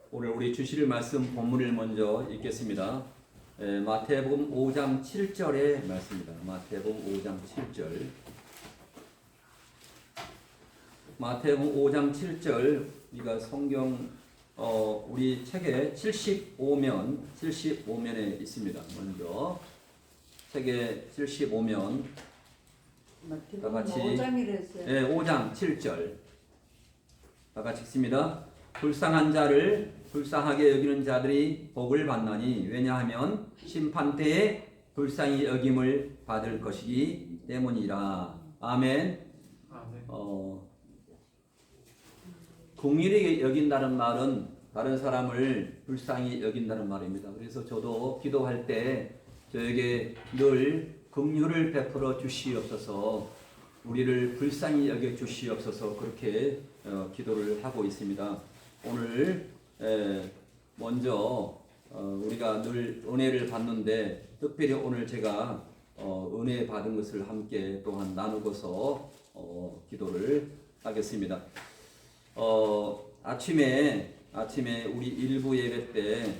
오늘 우리 주실 말씀 본문을 먼저 읽겠습니다. 마태복음 5장 7절의 말씀입니다. 마태복음 5장 7절. 마태복음 5장 7절. 우리가 성경 우리 책에 75면에 있습니다. 먼저 책에 75면 다 같이 5장 7절 다 같이 읽습니다. 불쌍한 자를 불쌍하게 여기는 자들이 복을 받나니 왜냐하면 심판 때에 불쌍히 여김을 받을 것이기 때문이라. 아멘. 긍휼히 여긴다는 말은 다른 사람을 불쌍히 여긴다는 말입니다. 그래서 저도 기도할 때 저에게 늘 긍휼을 베풀어 주시옵소서, 우리를 불쌍히 여겨 주시옵소서, 그렇게 기도를 하고 있습니다. 오늘 먼저 우리가 늘 은혜를 받는데 특별히 오늘 제가 은혜 받은 것을 함께 또한 나누고서 기도를 하겠습니다. 아침에 우리 일부 예배 때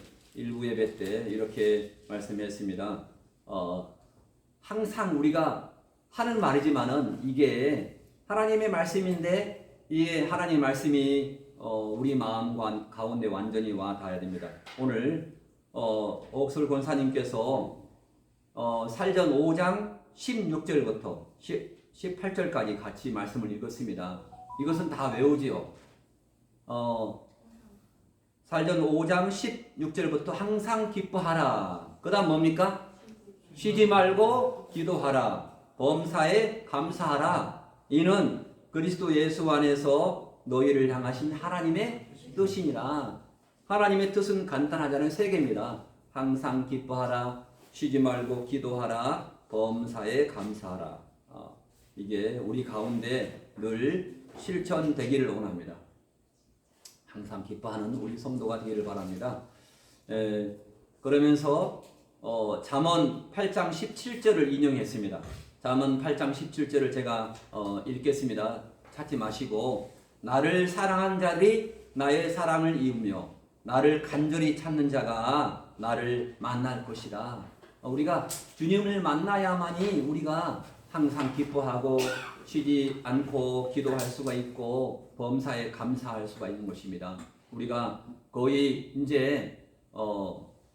이렇게 말씀했습니다. 항상 우리가 하는 말이지만은 이게 하나님의 말씀인데 이 하나님 말씀이 우리 마음 가운데 완전히 와 닿아야 됩니다. 오늘 옥설 권사님께서 살전 5장 16절부터 18절까지 같이 말씀을 읽었습니다. 이것은 다 외우지요. 살전 5장 16절부터 항상 기뻐하라. 그 다음 뭡니까? 쉬지 말고 기도하라. 범사에 감사하라. 이는 그리스도 예수 안에서 너희를 향하신 하나님의 뜻이니라. 하나님의 뜻은 간단하자는 세 개입니다. 항상 기뻐하라, 쉬지 말고 기도하라, 범사에 감사하라. 이게 우리 가운데 늘 실천되기를 원합니다. 항상 기뻐하는 우리 성도가 되기를 바랍니다. 그러면서 잠언 8장 17절을 인용했습니다. 잠언 8장 17절을 제가 읽겠습니다. 찾지 마시고, 나를 사랑한 자들이 나의 사랑을 이으며 나를 간절히 찾는 자가 나를 만날 것이다. 우리가 주님을 만나야만이 우리가 항상 기뻐하고 쉬지 않고 기도할 수가 있고 범사에 감사할 수가 있는 것입니다. 우리가 거의 이제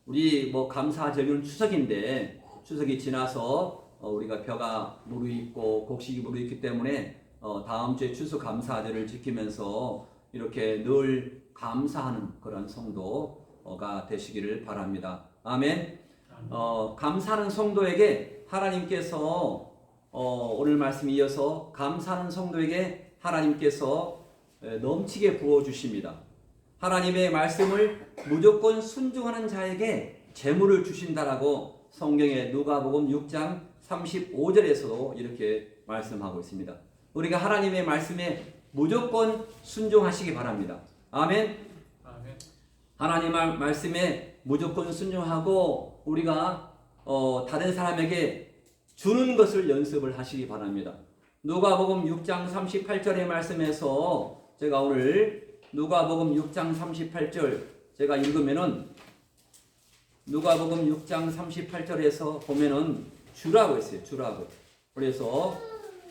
우리 감사절기는 추석인데 추석이 지나서 우리가 벼가 무르익고 곡식이 무르익기 때문에 다음 주에 추수 감사절을 지키면서 이렇게 늘 감사하는 그런 성도가 되시기를 바랍니다. 아멘. 감사하는 성도에게 하나님께서 오늘 말씀 이어서 감사하는 성도에게 하나님께서 넘치게 부어주십니다. 하나님의 말씀을 무조건 순종하는 자에게 재물을 주신다라고 성경의 누가복음 6장 35절에서도 이렇게 말씀하고 있습니다. 우리가 하나님의 말씀에 무조건 순종하시기 바랍니다. 아멘. 하나님의 말씀에 무조건 순종하고 우리가 다른 사람에게 주는 것을 연습을 하시기 바랍니다. 누가복음 6장 38절의 말씀에서 제가 오늘 누가복음 6장 38절 제가 읽으면은 누가복음 6장 38절에서 보면은 주라고 했어요. 주라고. 그래서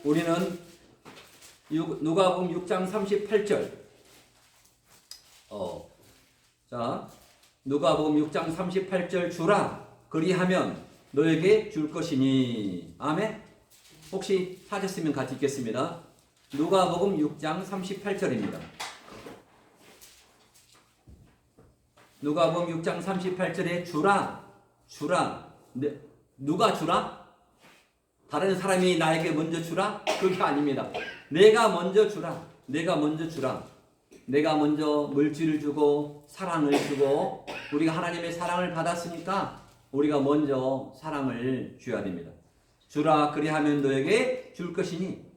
우리는 누가복음 6장 38절 자, 누가복음 6장 38절 주라 그리하면 너에게 줄 것이니. 아멘. 혹시 찾았으면 같이 읽겠습니다. 누가복음 6장 38절입니다. 누가복음 6장 38절에 주라. 네, 누가 주라? 다른 사람이 나에게 먼저 주라? 그게 아닙니다. 내가 먼저 주라. 내가 먼저 물질을 주고 사랑을 주고 우리가 하나님의 사랑을 받았으니까 우리가 먼저 사랑을 줘야 됩니다. 주라 그리하면 너에게 줄 것이니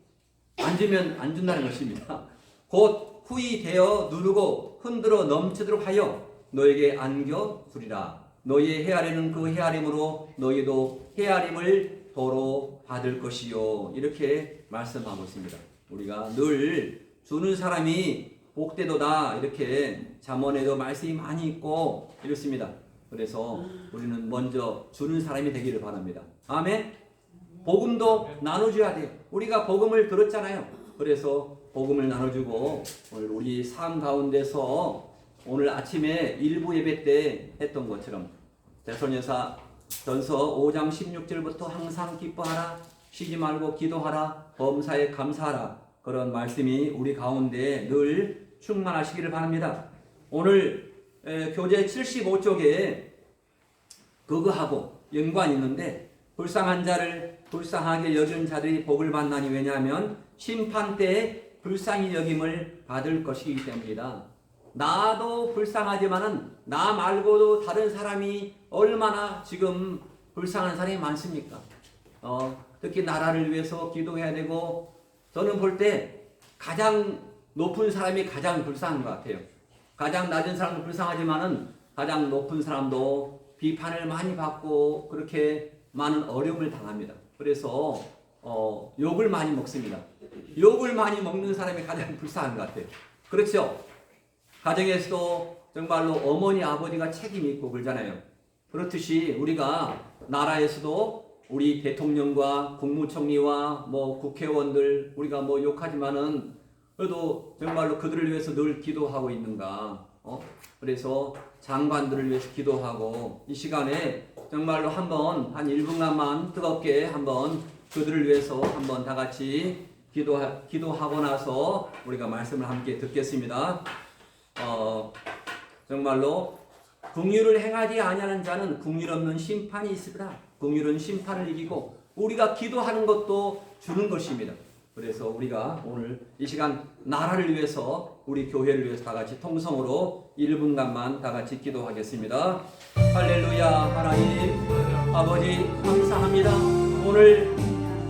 안 주면 안 준다는 것입니다. 곧 후이 되어 누르고 흔들어 넘치도록 하여 너에게 안겨 주리라. 너희의 헤아리는 그 헤아림으로 너희도 헤아림을 도로 받을 것이요. 이렇게 말씀하고 있습니다. 우리가 늘 주는 사람이 복되도다 이렇게 잠언에도 말씀이 많이 있고 이렇습니다. 그래서 우리는 먼저 주는 사람이 되기를 바랍니다. 아멘. 복음도 나눠줘야 돼요. 우리가 복음을 들었잖아요. 그래서 복음을 나눠주고 오늘 우리 삶 가운데서 오늘 아침에 일부 예배 때 했던 것처럼 데살로니가 전서 5장 16절부터 항상 기뻐하라, 쉬지 말고 기도하라, 범사에 감사하라, 그런 말씀이 우리 가운데 늘 충만하시기를 바랍니다. 오늘 교재 75쪽에 그거하고 연관이 있는데 불쌍한 자를 불쌍하게 여기는 자들이 복을 받나니, 왜냐하면 심판 때에 불쌍히 여김을 받을 것이기 때문이다. 나도 불쌍하지만은 나 말고도 다른 사람이 얼마나 지금 불쌍한 사람이 많습니까? 특히 나라를 위해서 기도해야 되고, 저는 볼 때 가장 높은 사람이 가장 불쌍한 것 같아요. 가장 낮은 사람도 불쌍하지만은 가장 높은 사람도 비판을 많이 받고 그렇게 많은 어려움을 당합니다. 그래서 욕을 많이 먹습니다. 욕을 많이 먹는 사람이 가장 불쌍한 것 같아요. 그렇죠? 가정에서도 정말로 어머니 아버지가 책임이 있고 그러잖아요. 그렇듯이 우리가 나라에서도 우리 대통령과 국무총리와 국회의원들 우리가 욕하지만은 그래도 정말로 그들을 위해서 늘 기도하고 있는가? 그래서 장관들을 위해서 기도하고, 이 시간에 정말로 한번 한 1분간만 뜨겁게 한번 그들을 위해서 한번 다 같이 기도하고 나서 우리가 말씀을 함께 듣겠습니다. 정말로 긍휼을 행하지 아니하는 자는 긍휼 없는 심판이 있으리라. 긍휼은 심판을 이기고 우리가 기도하는 것도 주는 것입니다. 그래서 우리가 오늘 이 시간 나라를 위해서, 우리 교회를 위해서 다 같이 통성으로 1분간만 다 같이 기도하겠습니다. 할렐루야. 하나님 아버지 감사합니다. 오늘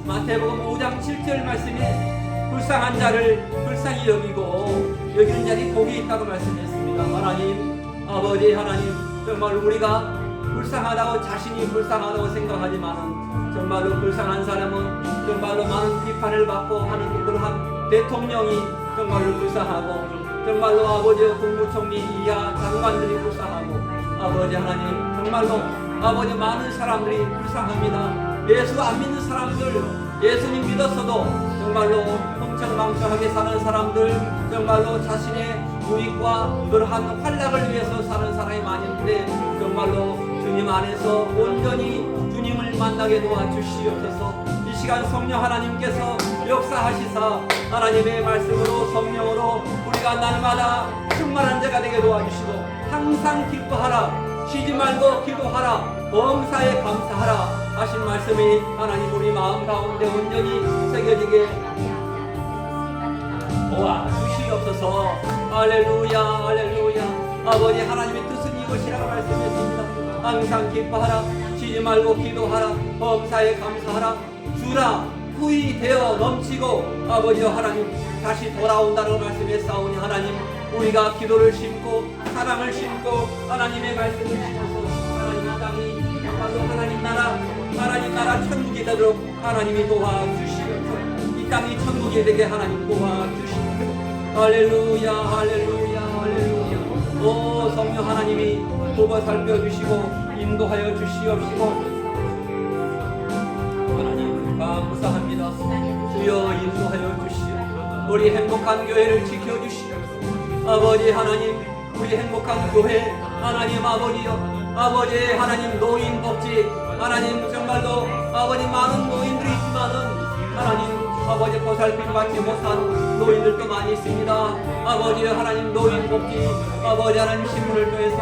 마태복음 5장 7절 말씀에 불쌍한 자를 불쌍히 여기는 자리 복이 있다고 말씀했습니다. 하나님 아버지, 하나님 정말 우리가 불쌍하다고, 자신이 불쌍하다고 생각하지만은 정말로 불쌍한 사람은 정말로 많은 비판을 받고 하는 그러한 대통령이 정말로 불쌍하고, 정말로 아버지와 국무총리 이하 장관들이 불쌍하고, 아버지 하나님 정말로 아버지 많은 사람들이 불쌍합니다. 예수 안 믿는 사람들, 예수님 믿었어도 정말로 흥청망청하게 사는 사람들, 정말로 자신의 유익과 그러한 활락을 위해서 사는 사람이 많이 있는데 정말로 주님 안에서 온전히 주님을 만나게 도와주시옵소서. 이 시간 성령 하나님께서 역사하시사 하나님의 말씀으로 성령으로 우리가 날마다 충만한 자가 되게 도와주시고, 항상 기뻐하라, 쉬지 말고 기도하라, 범사에 감사하라 하신 말씀이 하나님 우리 마음 가운데 온전히 새겨지게 도와주시옵소서. 할렐루야, 할렐루야. 아버지 하나님의 뜻은 이것이라고 말씀했습니다. 항상 기뻐하라, 쉬지 말고 기도하라, 범사에 감사하라. 주라 후히 되어 넘치고 아버지와 하나님 다시 돌아온다고 말씀했사오니, 하나님 우리가 기도를 심고 사랑을 심고 하나님의 말씀을 심어서 하나님 땅이 정말로 하나님 나라 천국이 되도록 하나님이 도와주시옵소서. 이 땅이 천국이 되게 하나님 도와주시옵소서. 할렐루야, 할렐루야, 할렐루야. 오 성령 하나님이 보고 살펴주시고 인도하여 주시옵시고, 하나님 감사합니다. 주여 인도하여 주시옵소서. 우리 행복한 교회를 지켜주시옵소서. 아버지 하나님 우리 행복한 교회 하나님 아버지여, 아버지 하나님 노인복지 하나님 정말로 아버지 많은 노인들이 있지만은 하나님 아버지 보살핌 받지 못한 노인들도 많이 있습니다. 아버지 하나님 노인복지 아버지 하나님 신문을 통해서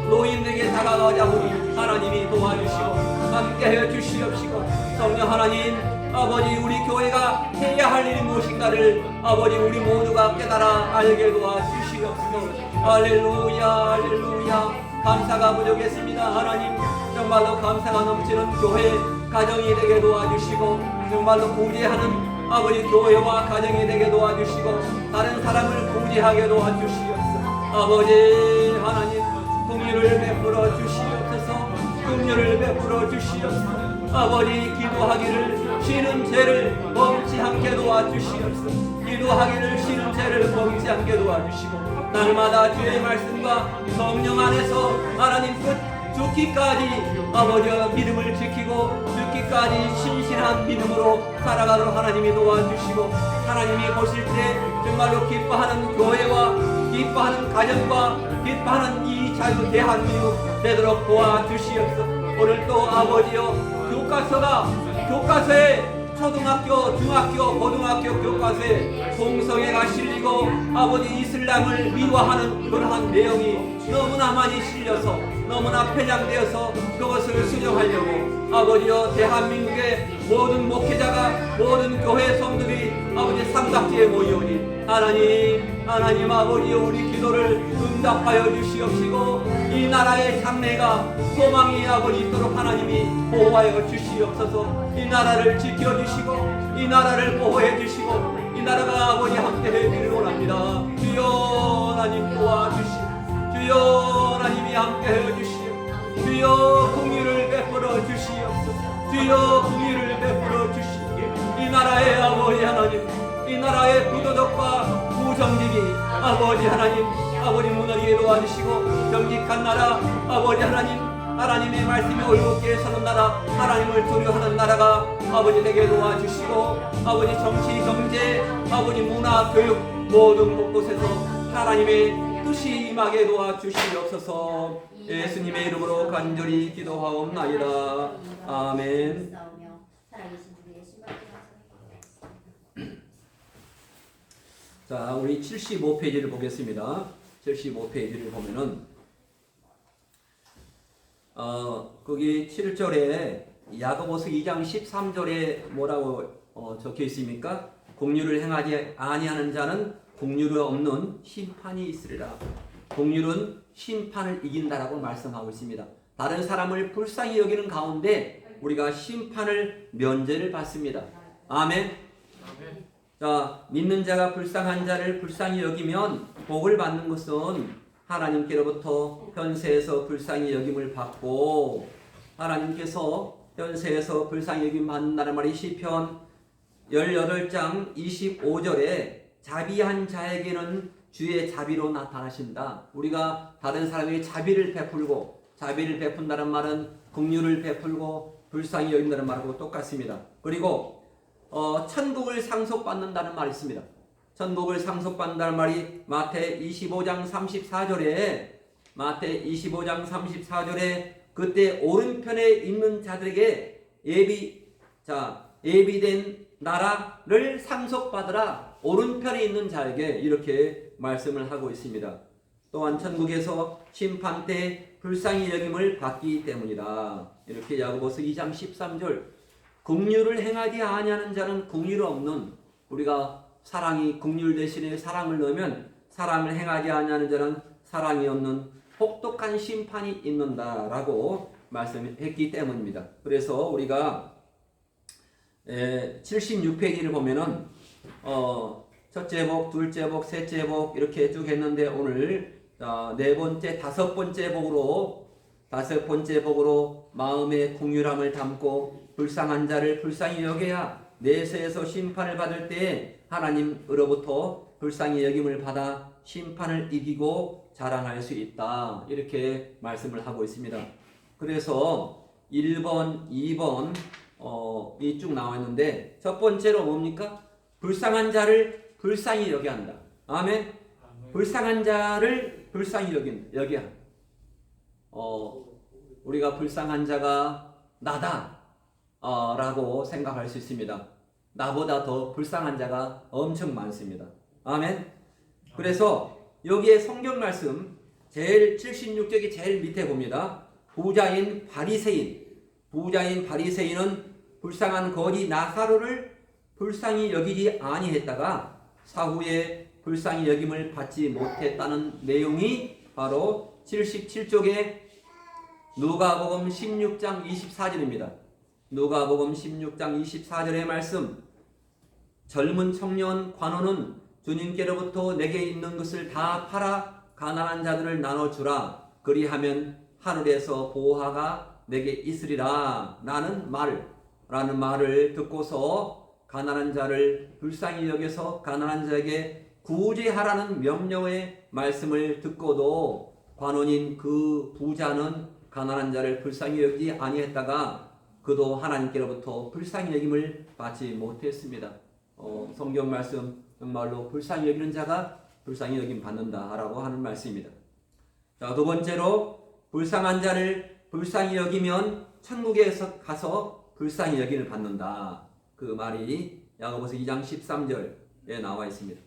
노인에게 다가가자고 하나님이 도와주시고 함께하여 주시옵시고, 성령 하나님 아버지 우리 교회가 해야 할 일이 무엇인가를 아버지 우리 모두가 깨달아 알게 도와주시옵소서. 할렐루야, 할렐루야. 감사가 부족했습니다. 하나님 정말로 감사가 넘치는 교회 가정이 되게 도와주시고, 정말로 구제하는 아버지 교회와 가정이 되게 도와주시고, 다른 사람을 구제하게 도와주시옵소서. 아버지 하나님 긍휼을 베풀어 주시옵소서. 긍휼을 베풀어 주시옵소서. 아버지 기도하기를 쉬는 죄를 범치 않게 도와주시옵소서. 기도하기를 싫은 죄를 범치 않게 도와주시고 날마다 주의 말씀과 성령 안에서 하나님 끝 죽기까지 아버지와 믿음을 지키고 죽기까지 신실한 믿음으로 살아가도록 하나님이 도와주시고 하나님이 보실 때 정말로 기뻐하는 교회와 기뻐하는 가정과 기뻐하는 이 자유 대한민국 되도록 도와주시옵소서. 오늘 또 아버지여 교과서에 초등학교, 중학교, 고등학교 교과서에 동성애가 실리고 아버지 이슬람을 미화하는 그러한 내용이 너무나 많이 실려서 너무나 편향되어서 그것을 수정하려고 아버지여 대한민국의 모든 목회자가 모든 교회 성도들이 아버지 삼각지에 모여오니 하나님 아버지여 우리 기도를 응답하여 주시옵시고 이 나라의 장래가 소망이 아버지 있도록 하나님이 보호하여 주시옵소서. 이 나라를 지켜주시고 이 나라를 보호해 주시고 이 나라가 아버지 함께 해주기를 원합니다. 주여 하나님 도와주시오. 주여 하나님이 함께 해주시오. 주여 긍휼을 베풀어 주시옵소서. 주여 긍휼을 베풀어 주시오. 이 나라의 아버지 하나님 이 나라의 부도덕과 부정직이 아버지 하나님 아버지 무너지게 도와주시고 정직한 나라 아버지 하나님의 말씀이 올곧게 서는 나라 하나님을 두려워하는 나라가 아버지 되게 도와주시고 아버지 정치 경제 아버지 문화 교육 모든 곳곳에서 하나님의 뜻이 임하게 도와주시옵소서. 예수님의 이름으로 간절히 기도하옵나이다. 아멘. 자, 우리 75페이지를 보겠습니다. 75페이지를 보면은 거기 7절에 야고보서 2장 13절에 뭐라고 적혀 있습니까? 공률을 행하지 아니하는 자는 공률이 없는 심판이 있으리라. 공률은 심판을 이긴다라고 말씀하고 있습니다. 다른 사람을 불쌍히 여기는 가운데 우리가 심판을 면제를 받습니다. 아멘. 자, 믿는 자가 불쌍한 자를 불쌍히 여기면 복을 받는 것은 하나님께로부터 현세에서 불쌍히 여김을 받고 하나님께서 현세에서 불쌍히 여김 받는다는 말이 시편 18장 25절에 자비한 자에게는 주의 자비로 나타나신다. 우리가 다른 사람에게 자비를 베푼다는 말은 긍휼을 베풀고 불쌍히 여긴다는 말하고 똑같습니다. 그리고 천국을 상속받는다는 말이 있습니다. 천국을 상속받는다는 말이 마태 25장 34절에 그때 오른편에 있는 자들에게 예비된 나라를 상속받으라. 오른편에 있는 자에게 이렇게 말씀을 하고 있습니다. 또한 천국에서 심판 때 불쌍히 여김을 받기 때문이다. 이렇게 야고보서 2장 13절 긍휼을 행하지 아니하는 자는 긍휼이 없는 우리가 사랑이 긍휼 대신에 사랑을 넣으면 사랑을 행하지 아니하는 자는 사랑이 없는 혹독한 심판이 있는다라고 말씀했기 때문입니다. 그래서 우리가 76페이지를 보면은 첫째 복, 둘째 복, 셋째 복 이렇게 쭉 했는데 오늘 네 번째, 다섯 번째 복으로 마음의 긍휼함을 담고 불쌍한 자를 불쌍히 여겨야 내세에서 심판을 받을 때 하나님으로부터 불쌍히 여김을 받아 심판을 이기고 자랑할 수 있다. 이렇게 말씀을 하고 있습니다. 그래서 1번, 2번 이 쭉 나와 있는데 첫 번째로 뭡니까? 불쌍한 자를 불쌍히 여겨야 한다. 아멘. 불쌍한 자를 불쌍히 여겨야 한다. 우리가 불쌍한 자가 나다 라고 생각할 수 있습니다. 나보다 더 불쌍한 자가 엄청 많습니다. 아멘. 그래서 여기에 성경 말씀 제일 76쪽이 제일 밑에 봅니다. 부자인 바리새인은 불쌍한 거지 나사로를 불쌍히 여기지 아니했다가 사후에 불쌍히 여김을 받지 못했다는 내용이 바로 77쪽에 누가복음 16장 24절입니다. 누가복음 16장 24절의 말씀 젊은 청년 관원은 주님께로부터 내게 있는 것을 다 팔아 가난한 자들을 나눠주라. 그리하면 하늘에서 보화가 내게 있으리라. 라는 말을 듣고서 가난한 자를 불쌍히 여겨서 가난한 자에게 구제하라는 명령의 말씀을 듣고도 관원인 그 부자는 가난한 자를 불쌍히 여기지 아니했다가 그도 하나님께로부터 불쌍히 여김을 받지 못했습니다. 성경 말씀 정말로 불쌍히 여기는 자가 불쌍히 여김 받는다라고 하는 말씀입니다. 자, 두 번째로 불쌍한 자를 불쌍히 여기면 천국에서 가서 불쌍히 여김을 받는다. 그 말이 야고보서 2장 13절에 나와 있습니다.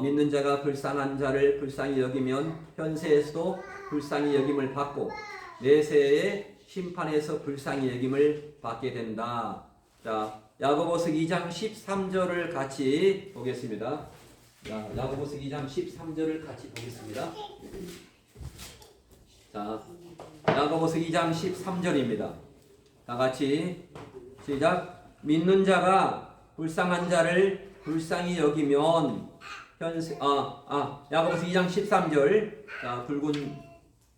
믿는 자가 불쌍한 자를 불쌍히 여기면 현세에서도 불쌍히 여김을 받고 내세의 심판에서 불쌍히 여김을 받게 된다. 자, 야고보서 2장 13절을 같이 보겠습니다. 자, 야고보서 2장 13절을 같이 보겠습니다. 자, 야고보서 2장 13절입니다. 다 같이 시작. 믿는 자가 불쌍한 자를 불쌍히 여기면 야고보서 2장 13절. 자,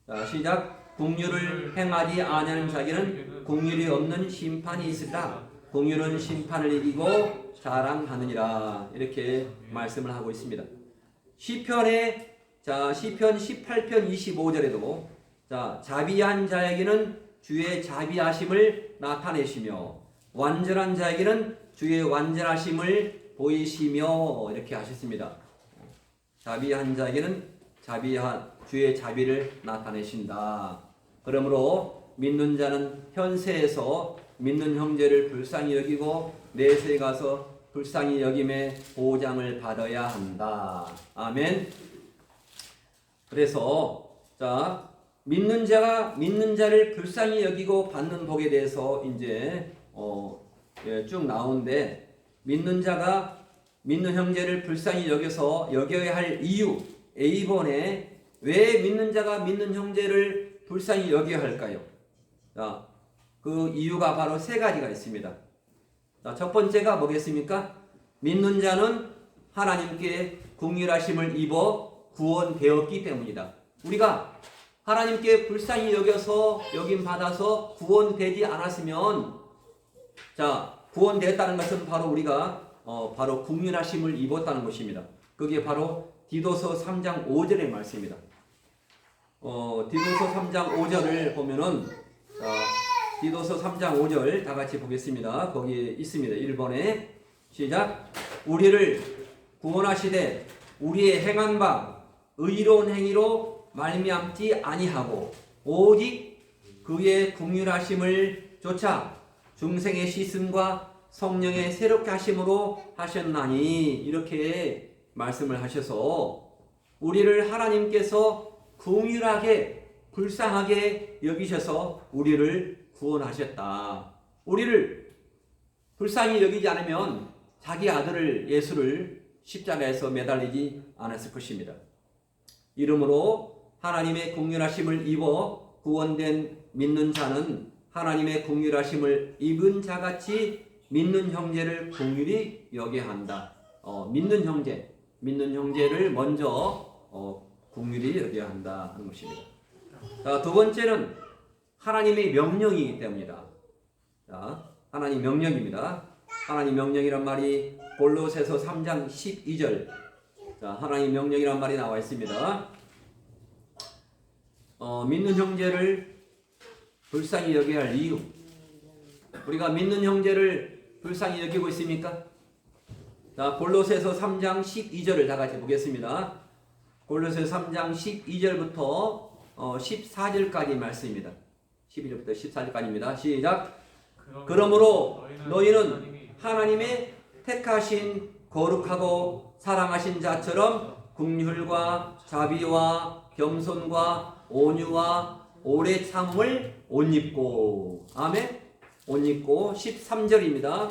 자, 시작. 긍휼을 행하지 아니하는 자에게는 긍휼이 없는 심판이 있으리라. 긍휼은 심판을 이기고 자랑하느니라. 이렇게 말씀을 하고 있습니다. 시편 18편 25절에도 자비한 자에게는 주의 자비하심을 나타내시며 완전한 자에게는 주의 완전하심을 보이시며 이렇게 하셨습니다. 자비한 자에게는 주의 자비를 나타내신다. 그러므로 믿는 자는 현세에서 믿는 형제를 불쌍히 여기고 내세에 가서 불쌍히 여김의 보장을 받아야 한다. 아멘. 그래서 믿는 자가 믿는 자를 불쌍히 여기고 받는 복에 대해서 이제 쭉 나오는데, 믿는 자가 믿는 형제를 불쌍히 여겨야 할 이유, A번에 왜 믿는 자가 믿는 형제를 불쌍히 여겨야 할까요? 자, 그 이유가 바로 세 가지가 있습니다. 자, 첫 번째가 뭐겠습니까? 믿는 자는 하나님께 긍휼하심을 입어 구원되었기 때문이다. 우리가 하나님께 불쌍히 여김 받아서 구원되지 않았으면, 구원되었다는 것은 바로 우리가 바로 긍휼하심을 입었다는 것입니다. 그게 바로 디도서 3장 5절의 말씀입니다. 디도서 3장 5절을 보면은, 디도서 3장 5절 다 같이 보겠습니다. 거기에 있습니다. 1번에 시작. 우리를 구원하시되 우리의 행한 바 의로운 행위로 말미암지 아니하고 오직 그의 긍휼하심을 쫓아 중생의 씻음과 성령의 새롭게 하심으로 하셨나니, 이렇게 말씀을 하셔서 우리를 하나님께서 긍휼하게 불쌍하게 여기셔서 우리를 구원하셨다. 우리를 불쌍히 여기지 않으면 자기 아들을 예수를 십자가에서 매달리지 않았을 것입니다. 이러므로 하나님의 긍휼하심을 입어 구원된 믿는 자는 하나님의 긍휼하심을 입은 자같이 믿는 형제를 긍휼히 여겨야 한다. 믿는 형제를 먼저 긍휼히 여겨야 한다 하는 것입니다. 자, 두 번째는 하나님의 명령이기 때문이다. 자, 하나님 명령입니다. 하나님 명령이란 말이 골로새서 3장 12절. 자, 하나님 명령이란 말이 나와 있습니다. 믿는 형제를 불쌍히 여겨야 할 이유. 우리가 믿는 형제를 불쌍히 여기고 있습니까? 자, 골로새서 3장 12절을 다 같이 보겠습니다. 골로새서 3장 12절부터 14절까지 말씀입니다. 12절부터 14절까지입니다. 시작. 그러므로 너희는 하나님의 택하신 거룩하고 사랑하신 자처럼 긍휼과 자비와 겸손과 온유와 오래 참음을 옷 입고. 아멘. 옷 입고. 13절입니다.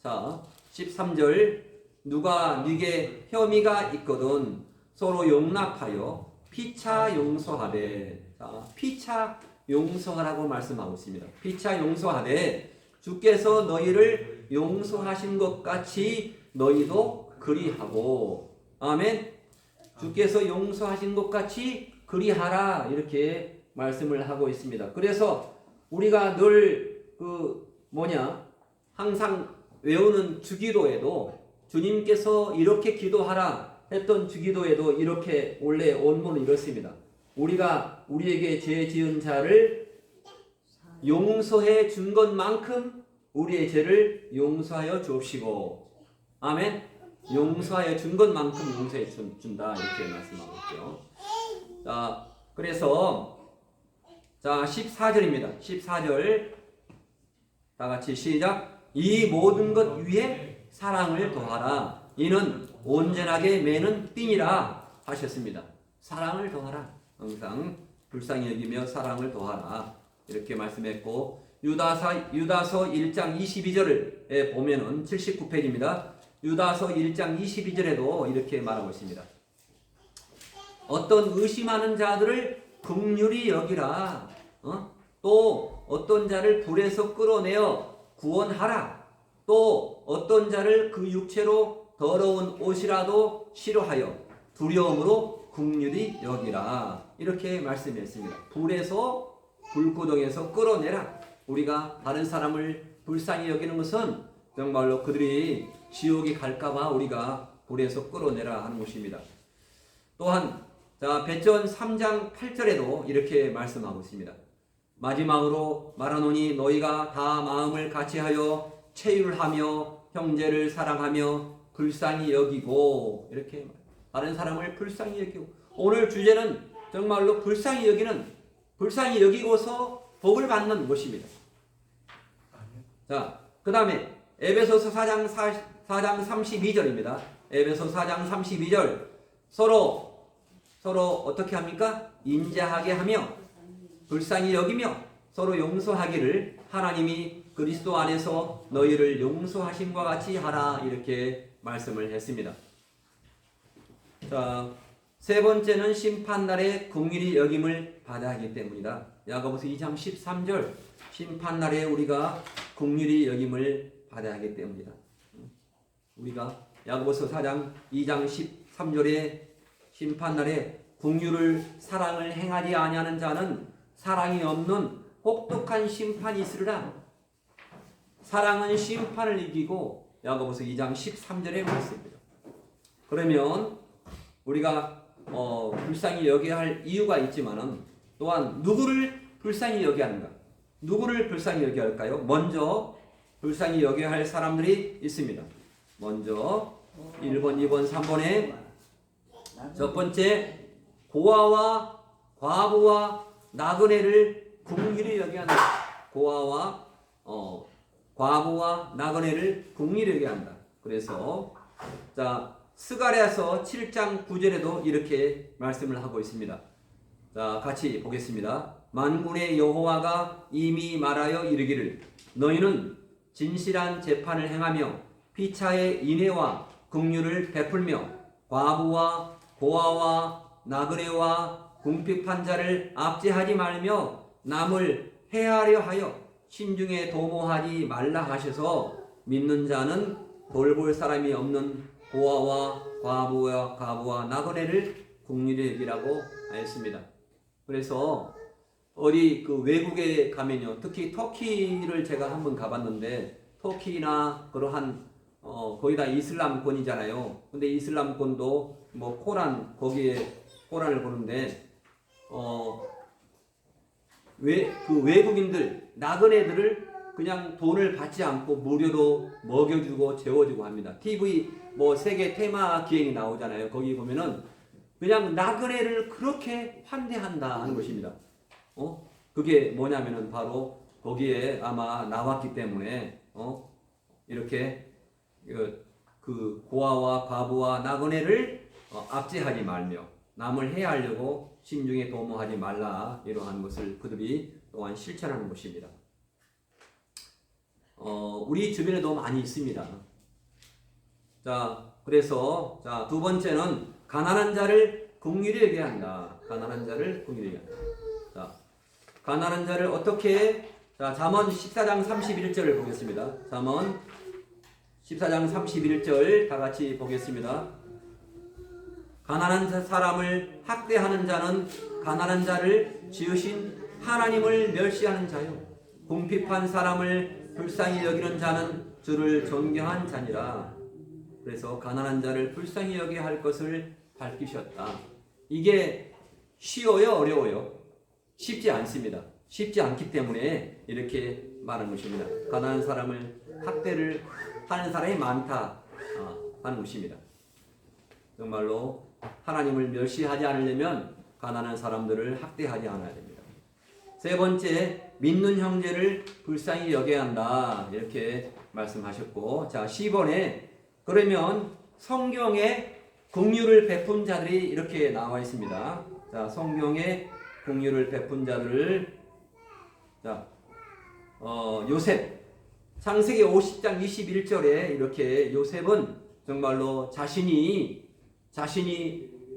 자, 13절. 누가 네게 혐의가 있거든 서로 용납하여 피차 용서하되. 자, 피차 용서하라고 말씀하고 있습니다. 피차 용서하되 주께서 너희를 용서하신 것 같이 너희도 그리하고. 아멘. 주께서 용서하신 것 같이 그리하라, 이렇게 말씀을 하고 있습니다. 그래서 우리가 늘 항상 외우는 주기도에도 주님께서 이렇게 기도하라 했던 주기도에도 이렇게 원래 원문은 이렇습니다. 우리가 우리에게 죄 지은 자를 용서해 준 것만큼 우리의 죄를 용서하여 주옵시고. 아멘. 용서하여 준 것만큼 용서해 준다 이렇게 말씀하고 있죠. 자, 그래서 자 14절입니다. 14절 다 같이 시작. 이 모든 것 위에 사랑을 더하라. 이는 온전하게 매는 띠니라 하셨습니다. 사랑을 더하라. 항상 불쌍히 여기며 사랑을 더하라. 이렇게 말씀했고 유다서 1장 22절에 보면은 79페이지입니다. 유다서 1장 22절에도 이렇게 말하고 있습니다. 어떤 의심하는 자들을 긍휼히 여기라. 또 어떤 자를 불에서 끌어내어 구원하라. 또 어떤 자를 그 육체로 더러운 옷이라도 싫어하여 두려움으로 긍휼히 여기라. 이렇게 말씀했습니다. 불에서 불구덩이에서 끌어내라. 우리가 다른 사람을 불쌍히 여기는 것은 정말로 그들이 지옥에 갈까봐 우리가 불에서 끌어내라 하는 것입니다. 또한 자 베전 3장 8절에도 이렇게 말씀하고 있습니다. 마지막으로 말하노니 너희가 다 마음을 같이하여 체휼하며 형제를 사랑하며 불쌍히 여기고. 이렇게 다른 사람을 불쌍히 여기고. 오늘 주제는 정말로 불쌍히 여기고서 복을 받는 것입니다. 자, 그 다음에 에베소서 4장 32절입니다. 에베소 4장 32절 서로 어떻게 합니까? 인자하게 하며 불쌍히 여기며 서로 용서하기를 하나님이 그리스도 안에서 너희를 용서하심과 같이 하라. 이렇게 말씀을 했습니다. 자, 세 번째는 심판날에 긍휼히 여김을 받아야 하기 때문이다. 야고보서 2장 13절 심판날에 우리가 긍휼히 여김을 받아야 하기 때문이다. 우리가 야고보서 4장 2장 13절에 심판날에 긍휼을 사랑을 행하지 아니하는 자는 사랑이 없는 혹독한 심판이 있으리라. 사랑은 심판을 이기고 야고보서 2장 13절의 말씀입니다. 그러면 우리가 불쌍히 여겨야 할 이유가 있지만은 또한 누구를 불쌍히 여겨야 하는가? 누구를 불쌍히 여겨야 할까요? 먼저 불쌍히 여겨야 할 사람들이 있습니다. 먼저 1번, 2번, 3번에 첫 번째 고아와 과부와 나그네를 긍휼히 여겨야 한다. 고아와 과부와 나그네를 긍휼히 여겨야 한다. 그래서 자 스가랴서 7장 9절에도 이렇게 말씀을 하고 있습니다. 자 같이 보겠습니다. 만군의 여호와가 이미 말하여 이르기를 너희는 진실한 재판을 행하며 피차의 인애와 긍휼을 베풀며 과부와 고아와 나그네와 궁핍한 자를 압제하지 말며 남을 해하려 하여 신중에 도모하지 말라 하셔서 믿는 자는 돌볼 사람이 없는 고아와 과부와 나그네를 긍휼히 여기라고 하였습니다. 그래서 어디 그 외국에 가면요, 특히 터키를 제가 한번 가봤는데 터키나 그러한 거의 다 이슬람권이잖아요. 근데 이슬람권도 뭐 코란 거기에 코란을 보는데 그 외국인들 나그네들을 그냥 돈을 받지 않고 무료로 먹여주고 재워주고 합니다. TV 뭐 세계 테마 기행이 나오잖아요. 거기 보면은 그냥 나그네를 그렇게 환대한다 하는 것입니다. 그게 뭐냐면은 바로 거기에 아마 나왔기 때문에 이렇게 그 고아와 과부와 나그네를 압제하지 말며 남을 해하려고 신중에 도모하지 말라 이러한 것을 그들이 또한 실천하는 것입니다. 우리 주변에도 많이 있습니다. 자, 그래서 자, 두 번째는 가난한 자를 긍휼히 여겨야 한다. 가난한 자를 긍휼히 여겨야 한다. 자, 가난한 자를 어떻게 자, 잠언 14장 31절을 보겠습니다. 잠언 14장 31절 다 같이 보겠습니다. 가난한 사람을 학대하는 자는 가난한 자를 지으신 하나님을 멸시하는 자요. 궁핍한 사람을 불쌍히 여기는 자는 주를 존경한 자니라. 그래서 가난한 자를 불쌍히 여겨 할 것을 밝히셨다. 이게 쉬워요, 어려워요? 쉽지 않습니다. 쉽지 않기 때문에 이렇게 말하는 것입니다. 가난한 사람을 학대를 하는 사람이 많다 하는 것입니다. 정말로 하나님을 멸시하지 않으려면 가난한 사람들을 학대하지 않아야 됩니다. 세 번째, 믿는 형제를 불쌍히 여겨야 한다. 이렇게 말씀하셨고, 자 10번에 그러면 성경에 긍휼을 베푼 자들이 이렇게 나와 있습니다. 자, 성경에 긍휼을 베푼 자들을 자, 요셉 창세기 50장 21절에 이렇게 요셉은 정말로 자신이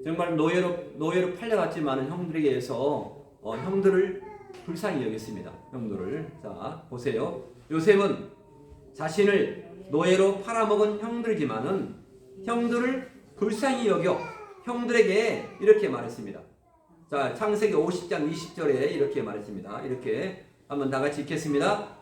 정말 노예로 팔려갔지만 형들에게 의해서 형들을 불쌍히 여겼습니다. 형들을. 자, 보세요. 요셉은 자신을 노예로 팔아먹은 형들이지만은 형들을 불쌍히 여겨 형들에게 이렇게 말했습니다. 자, 창세기 50장 20절에 이렇게 말했습니다. 이렇게 한번 다 같이 읽겠습니다.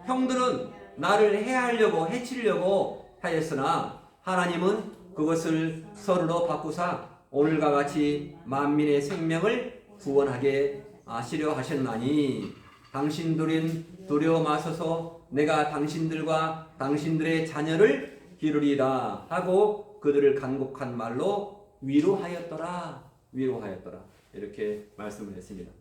형들은 나를 해하려고 해치려고 하였으나 하나님은 그것을 서로로 바꾸사 오늘과 같이 만민의 생명을 구원하게 하시려 하셨나니 당신들은 두려워 마소서 내가 당신들과 당신들의 자녀를 기르리라 하고 그들을 간곡한 말로 위로하였더라. 이렇게 말씀을 했습니다.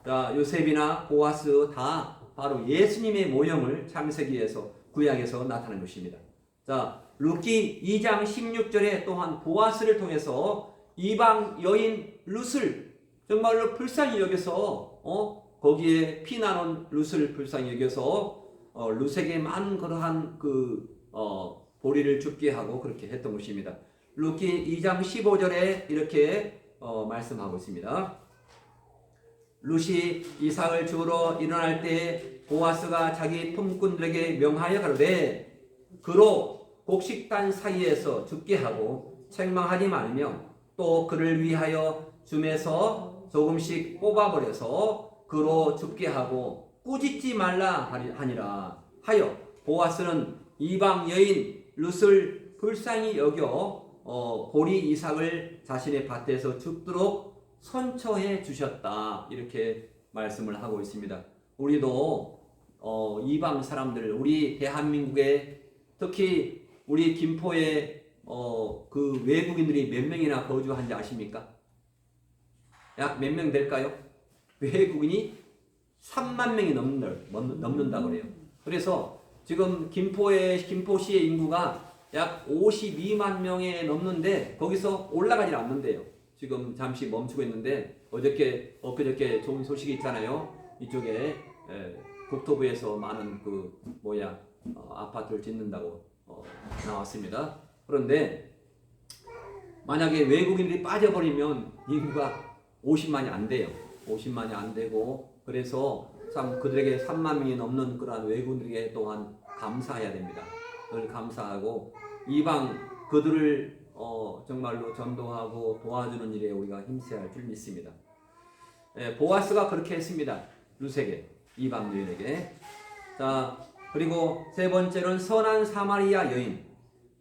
자, 요셉이나 보아스 다 바로 예수님의 모형을 창세기에서 구약에서 나타낸 것입니다. 자, 룻기 2장 16절에 또한 보아스를 통해서 이방 여인 룻을 정말로 불쌍히 여겨서 거기에 피나는 룻을 불쌍히 여겨서 룻에게 많은 그러한 보리를 줍게 하고 그렇게 했던 것입니다. 룻기 2장 15절에 이렇게 말씀하고 있습니다. 룻이 이삭을 주우러 일어날 때 보아스가 자기 품꾼들에게 명하여 가로되 그로 곡식단 사이에서 죽게 하고 책망하지 말며 또 그를 위하여 줌에서 조금씩 뽑아버려서 그로 죽게 하고 꾸짖지 말라 하니라 하여 보아스는 이방 여인 룻을 불쌍히 여겨 보리 이삭을 자신의 밭에서 죽도록 선처해 주셨다. 이렇게 말씀을 하고 있습니다. 우리도 이방 사람들, 우리 대한민국에 특히 우리 김포에 그 외국인들이 몇 명이나 거주한지 아십니까? 약 몇 명 될까요? 외국인이 3만 명이 넘는다고 그래요. 그래서 지금 김포시의 인구가 약 52만 명에 넘는데 거기서 올라가질 않는데요. 지금 잠시 멈추고 있는데 엊그저께 좋은 소식이 있잖아요. 이쪽에 국토부에서 많은 아파트를 짓는다고 나왔습니다. 그런데 만약에 외국인들이 빠져버리면 인구가 50만이 안 돼요. 50만이 안 되고 그래서 참 그들에게 3만 명이 넘는 그러한 외국인들에게 또한 감사해야 됩니다. 늘 감사하고 이방 그들을 정말로 전도하고 도와주는 일에 우리가 힘써야 할 줄 믿습니다. 보아스가 그렇게 했습니다. 룻에게, 이방 여인에게. 자, 그리고 세 번째는 선한 사마리아 여인.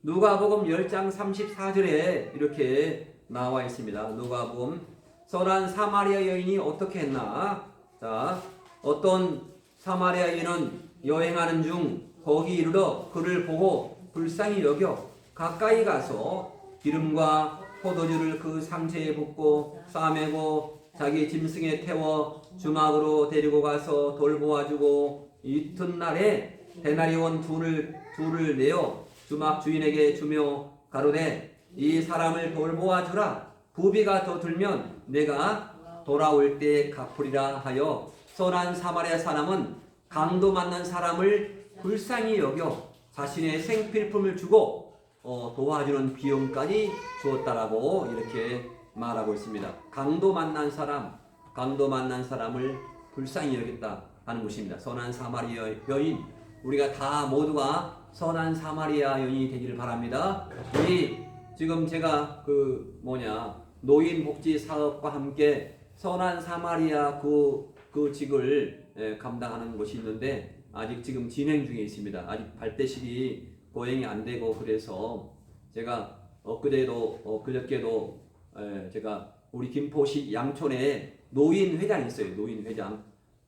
누가복음 10장 34절에 이렇게 나와 있습니다. 누가복음 선한 사마리아 여인이 어떻게 했나? 자, 어떤 사마리아 여인은 여행하는 중 거기 이르러 그를 보고 불쌍히 여겨 가까이 가서 기름과 포도주를 그 상체에 붓고 싸매고 자기 짐승에 태워 주막으로 데리고 가서 돌보아주고 이튿날에 데나리온 둘을 내어 주막 주인에게 주며 가로되 이 사람을 돌보아주라. 부비가 더 들면 내가 돌아올 때 갚으리라 하여 선한 사마리아 사람은 강도 맞는 사람을 불쌍히 여겨 자신의 생필품을 주고 도와주는 비용까지 주었다라고 이렇게 말하고 있습니다. 강도 만난 사람을 불쌍히 여겼다 하는 것입니다. 선한 사마리아 여인, 우리가 다 모두가 선한 사마리아 여인이 되기를 바랍니다. 지금 제가 노인 복지 사업과 함께 선한 사마리아 그 직을 감당하는 것이 있는데 아직 지금 진행 중에 있습니다. 아직 발대식이 거행이 안 되고 그래서 제가 그저께도 제가 우리 김포시 양촌에 노인회장이 있어요.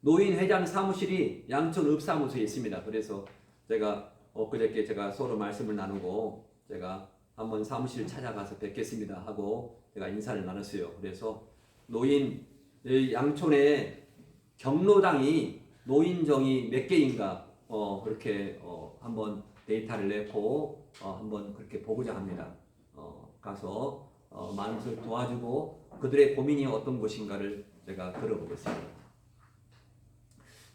노인회장 사무실이 양촌 읍사무소에 있습니다. 그래서 제가 그저께 제가 서로 말씀을 나누고 제가 한번 사무실 찾아가서 뵙겠습니다 하고 제가 인사를 나눴어요. 그래서 양촌에 경로당이 노인정이 몇 개인가 그렇게 한번 데이터를 내고 한번 그렇게 보고자 합니다. 가서 많은 것을 도와주고 그들의 고민이 어떤 것인가를 제가 들어보겠습니다.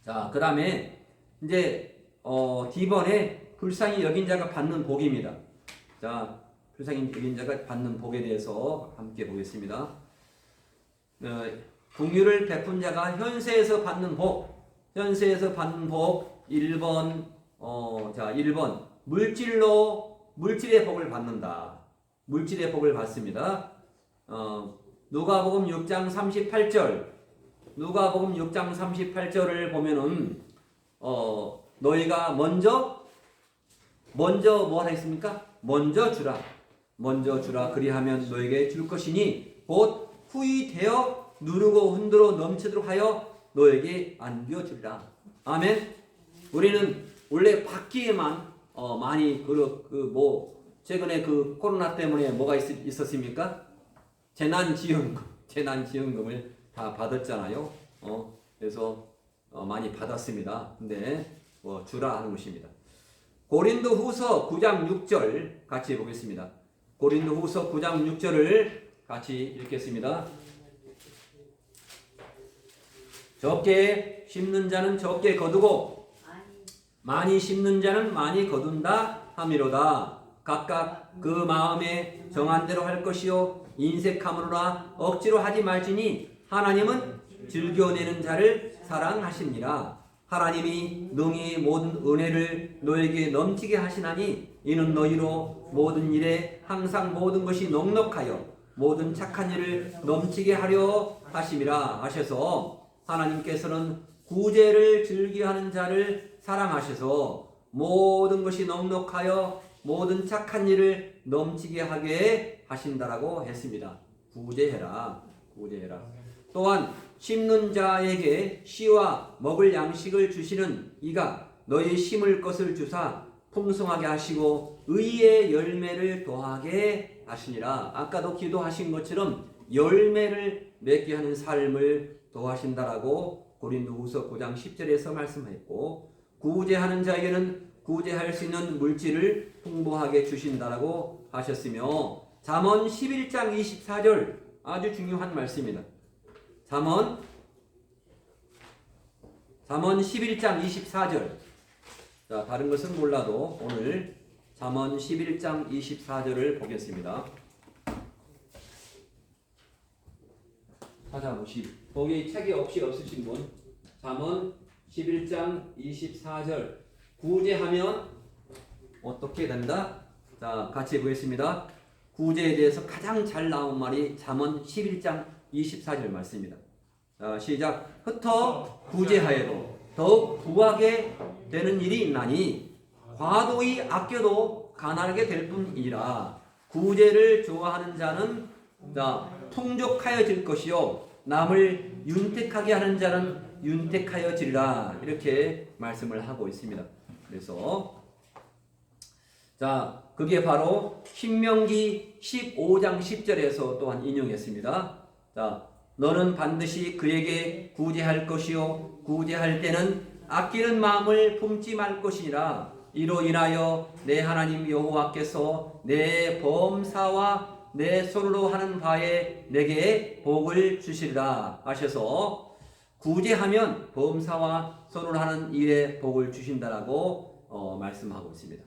자, 그 다음에 이제 D번에 불쌍히 여긴 자가 받는 복입니다. 자, 불쌍히 여긴 자가 받는 복에 대해서 함께 보겠습니다. 긍휼을 베푼 자가 현세에서 받는 복. 1번 1번 물질의 복을 받는다. 물질의 복을 받습니다. 누가복음 6장 38절을 보면은 너희가 먼저 뭐 하라 했습니까? 먼저 주라 그리하면 너에게 줄 것이니 곧 후히 되어 누르고 흔들어 넘치도록 하여 너에게 안겨 주리라. 아멘. 우리는 원래 받기에만 많이 최근에 그 코로나 때문에 뭐가 있었습니까? 재난지원금을 다 받았잖아요. 그래서 많이 받았습니다. 근데 주라 하는 것입니다. 고린도후서 9장 6절 같이 보겠습니다. 고린도후서 9장 6절을 같이 읽겠습니다. 적게 심는 자는 적게 거두고 많이 심는 자는 많이 거둔다 함이로다. 각각 그 마음에 정한 대로 할 것이요 인색함으로라 억지로 하지 말지니 하나님은 즐겨내는 자를 사랑하십니다. 하나님이 능히 모든 은혜를 너에게 넘치게 하시나니 이는 너희로 모든 일에 항상 모든 것이 넉넉하여 모든 착한 일을 넘치게 하려 하심이라 하셔서 하나님께서는 구제를 즐겨하는 자를 사랑하셔서 모든 것이 넉넉하여 모든 착한 일을 넘치게 하게 하신다라고 했습니다. 구제해라. 또한 심는 자에게 씨와 먹을 양식을 주시는 이가 너희 심을 것을 주사 풍성하게 하시고 의의 열매를 더하게 하시니라. 아까도 기도하신 것처럼 열매를 맺게 하는 삶을 더하신다라고 고린도후서 9장 10절에서 말씀했고, 구제하는 자에게는 구제할 수 있는 물질을 풍부하게 주신다라고 하셨으며, 잠언 11장 24절 아주 중요한 말씀입니다. 잠언 11장 24절. 자, 다른 것은 몰라도 오늘 잠언 11장 24절을 보겠습니다. 찾아보시. 거기 책이 혹시 없으신 분, 잠언 11장 24절. 구제하면 어떻게 된다? 자, 같이 보겠습니다. 구제에 대해서 가장 잘 나온 말이 잠언 11장 24절 말씀입니다. 자, 시작. 흩어 구제하여도 더욱 부하게 되는 일이 있나니 과도히 아껴도 가난하게 될 뿐이라. 구제를 좋아하는 자는 풍족하여질 것이요 남을 윤택하게 하는 자는 윤택하여지리라. 이렇게 말씀을 하고 있습니다. 그래서 그게 바로 신명기 15장 10절에서 또한 인용했습니다. 너는 반드시 그에게 구제할 것이요 구제할 때는 아끼는 마음을 품지 말 것이니라. 이로 인하여 내 하나님 여호와께서 내 범사와 내 손으로 하는 바에 내게 복을 주시리라 하셔서, 구제하면 범사와 손으로 하는 일에 복을 주신다라고 말씀하고 있습니다.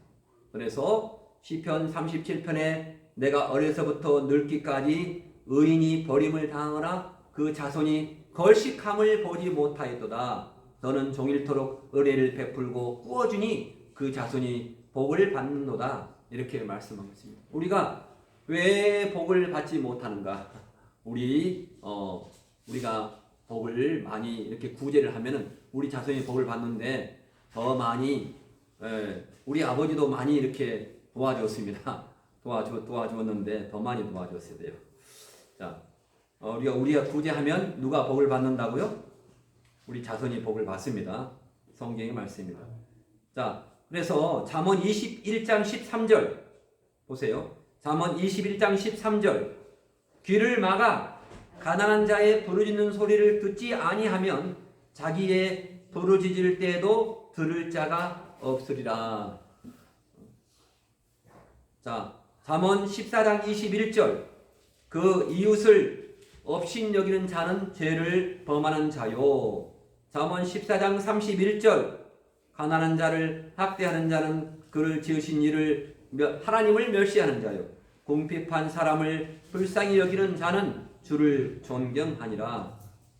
그래서 시편 37편에 내가 어려서부터 늙기까지 의인이 버림을 당하거나 그 자손이 걸식함을 보지 못하였도다. 너는 종일토록 은혜를 베풀고 꾸어주니 그 자손이 복을 받는도다. 이렇게 말씀하고 있습니다. 우리가 왜 복을 받지 못하는가? 우리가 복을 많이 이렇게 구제를 하면은 우리 자손이 복을 받는데, 더 많이 우리 아버지도 많이 이렇게 도와줬습니다. 도와주었는데 더 많이 도와줬어야 돼요. 자, 우리가 구제하면 누가 복을 받는다고요? 우리 자손이 복을 받습니다. 성경의 말씀입니다. 자, 그래서 잠언 21장 13절 보세요. 잠언 21장 13절 귀를 막아 가난한 자의 부르짖는 소리를 듣지 아니하면 자기의 부르짖을 때에도 들을 자가 없으리라. 자, 잠언 14장 21절 그 이웃을 업신여기는 자는 죄를 범하는 자요. 잠언 14장 31절 가난한 자를 학대하는 자는 그를 지으신 이를 하나님을 멸시하는 자요. 궁핍한 사람을 불쌍히 여기는 자는 주를 존경하니라.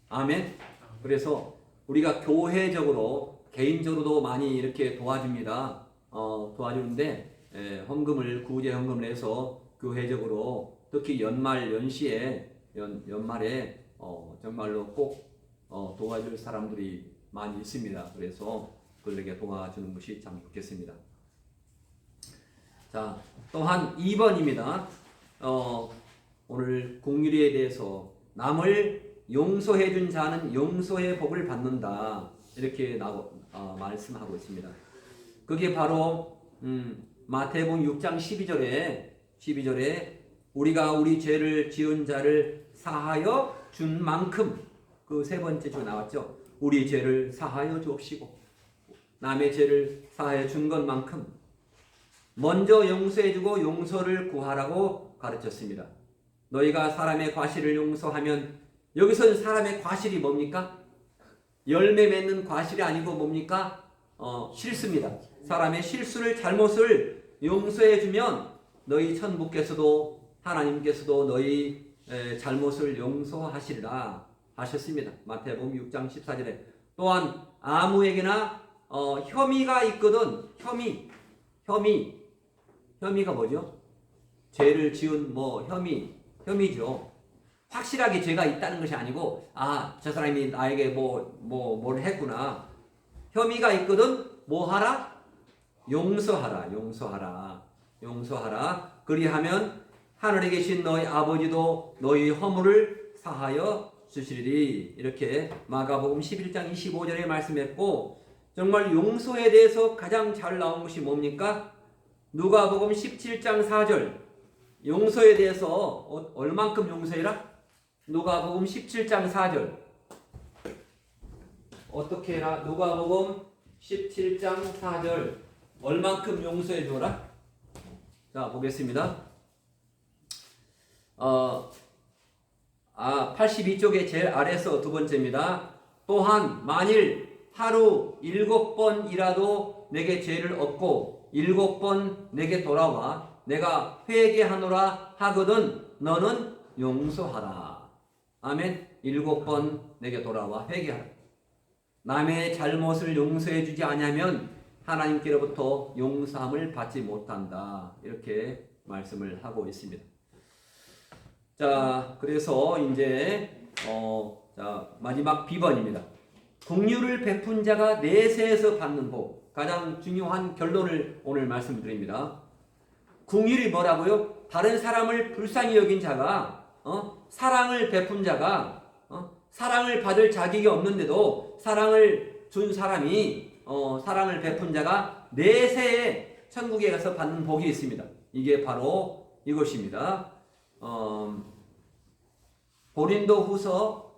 아멘. 그래서 우리가 교회적으로 개인적으로도 많이 이렇게 도와줍니다. 도와주는데 헌금을 구제 헌금을 해서 교회적으로 특히 연시에 연말에 정말로 꼭 도와줄 사람들이 많이 있습니다. 그래서 그들에게 도와주는 것이 참 좋겠습니다. 자, 또한 2번입니다. 오늘 공유리에 대해서 남을 용서해 준 자는 용서의 복을 받는다. 이렇게 말씀하고 있습니다. 그게 바로 마태복음 6장 12절에 우리가 우리 죄를 지은 자를 사하여 준 만큼 그 세 번째 주 나왔죠. 우리 죄를 사하여 주옵시고 남의 죄를 사하여 준 것만큼 먼저 용서해주고 용서를 구하라고 가르쳤습니다. 너희가 사람의 과실을 용서하면 여기서는 사람의 과실이 뭡니까? 열매 맺는 과실이 아니고 뭡니까? 실수입니다. 사람의 실수를 잘못을 용서해주면 너희 천부께서도 하나님께서도 너희 잘못을 용서하시리라 하셨습니다. 마태복음 6장 14절에 또한 아무에게나 혐의가 있거든 혐의가 뭐죠? 죄를 지은 혐의죠. 확실하게 죄가 있다는 것이 아니고 저 사람이 나에게 뭘 했구나. 혐의가 있거든 뭐 하라? 용서하라. 그리하면 하늘에 계신 너희 아버지도 너희 허물을 사하여 주시리니 이렇게 마가복음 11장 25절에 말씀했고 정말 용서에 대해서 가장 잘 나온 것이 뭡니까? 누가복음 17장 4절 용서에 대해서 얼만큼 용서해라? 누가복음 17장 4절 어떻게 해라? 누가복음 17장 4절 얼만큼 용서해 줘라? 자 보겠습니다. 82쪽에 제일 아래서 두 번째입니다. 또한 만일 하루 7번이라도 내게 죄를 얻고 7번 내게 돌아와 내가 회개하노라 하거든 너는 용서하라. 아멘. 7번 내게 돌아와 회개하라. 남의 잘못을 용서해 주지 않으면 하나님께로부터 용서함을 받지 못한다. 이렇게 말씀을 하고 있습니다. 자, 그래서 이제 마지막 B번입니다. 긍휼을 베푼 자가 내세에서 받는 복. 가장 중요한 결론을 오늘 말씀드립니다. 긍휼이 뭐라고요? 다른 사람을 불쌍히 여긴 자가 사랑을 베푼 자가 사랑을 받을 자격이 없는데도 사랑을 준 사람이 사랑을 베푼 자가 내세에 천국에 가서 받는 복이 있습니다. 이게 바로 이것입니다. 고린도후서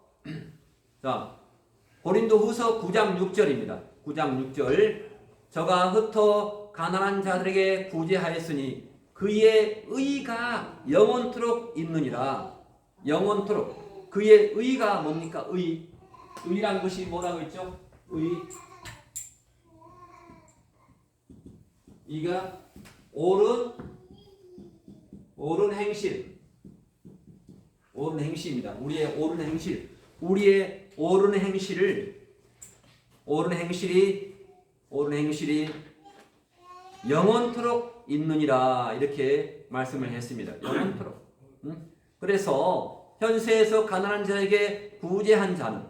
9장 6절입니다. 9장 6절 저가 흩어 가난한 자들에게 구제하였으니 그의 의가 영원토록 있느니라. 영원토록. 그의 의가 뭡니까? 의란 것이 뭐라고 했죠? 이가 옳은 행실입니다. 우리의 옳은 행실이 영원토록 있느니라 이렇게 말씀을 했습니다. 영원토록. 그래서 현세에서 가난한 자에게 구제한 자는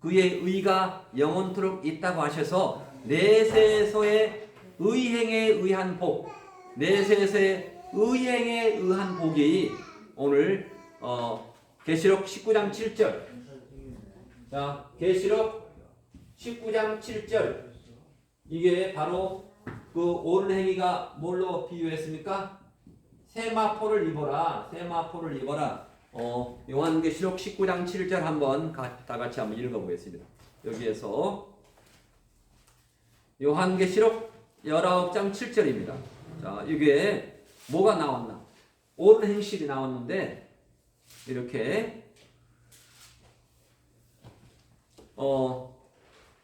그의 의가 영원토록 있다고 하셔서 내세에서의 의행에 의한 복, 내세에서의 의행에 의한 복이 오늘 계시록 19장 7절. 자, 계시록 19장 7절. 이게 바로 그 옳은 행위가 뭘로 비유했습니까? 세마포를 입어라. 세마포를 입어라. 요한계시록 19장 7절 한번 다 같이 한번 읽어보겠습니다. 여기에서 요한계시록 19장 7절입니다. 자, 이게 뭐가 나왔나? 옳은 행실이 나왔는데 이렇게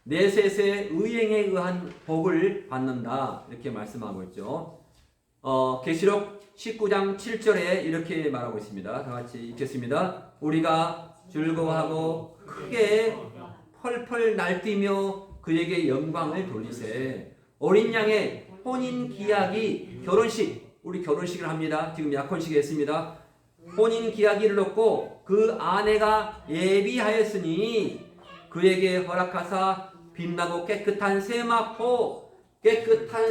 내세세 의행에 의한 복을 받는다 이렇게 말씀하고 있죠. 계시록 19장 7절에 이렇게 말하고 있습니다. 다 같이 읽겠습니다. 우리가 즐거워하고 크게 펄펄 날뛰며 그에게 영광을 돌리세. 어린 양의 혼인 기약이 결혼식, 우리 결혼식을 합니다. 지금 약혼식에 했습니다. 혼인 기약일을 놓고 그 아내가 예비하였으니 그에게 허락하사 빛나고 깨끗한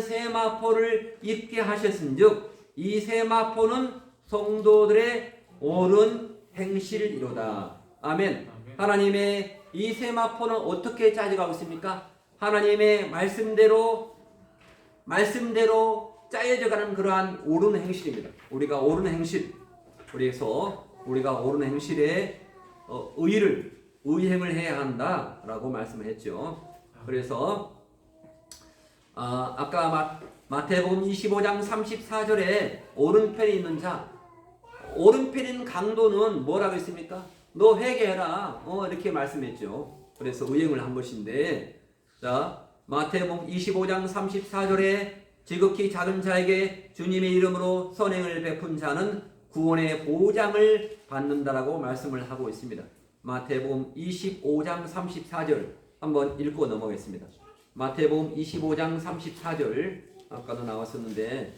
세마포를 입게 하셨은즉 이 세마포는 성도들의 옳은 행실이로다. 아멘. 하나님의 이 세마포는 어떻게 짜져가고 있습니까? 하나님의 말씀대로 짜여져가는 그러한 옳은 행실입니다. 우리가 옳은 행실, 그래서 우리가 옳은 행실에 의행을 해야 한다라고 말씀을 했죠. 그래서 아까 마태복음 25장 34절에 오른편에 있는 자, 오른편에 있는 강도는 뭐라고 했습니까? 너 회개해라. 이렇게 말씀했죠. 그래서 의행을 한 것인데, 자, 마태복음 25장 34절에 지극히 작은 자에게 주님의 이름으로 선행을 베푼 자는 구원의 보장을 받는다라고 말씀을 하고 있습니다. 마태복음 25장 34절 한번 읽고 넘어가겠습니다. 마태복음 25장 34절 아까도 나왔었는데,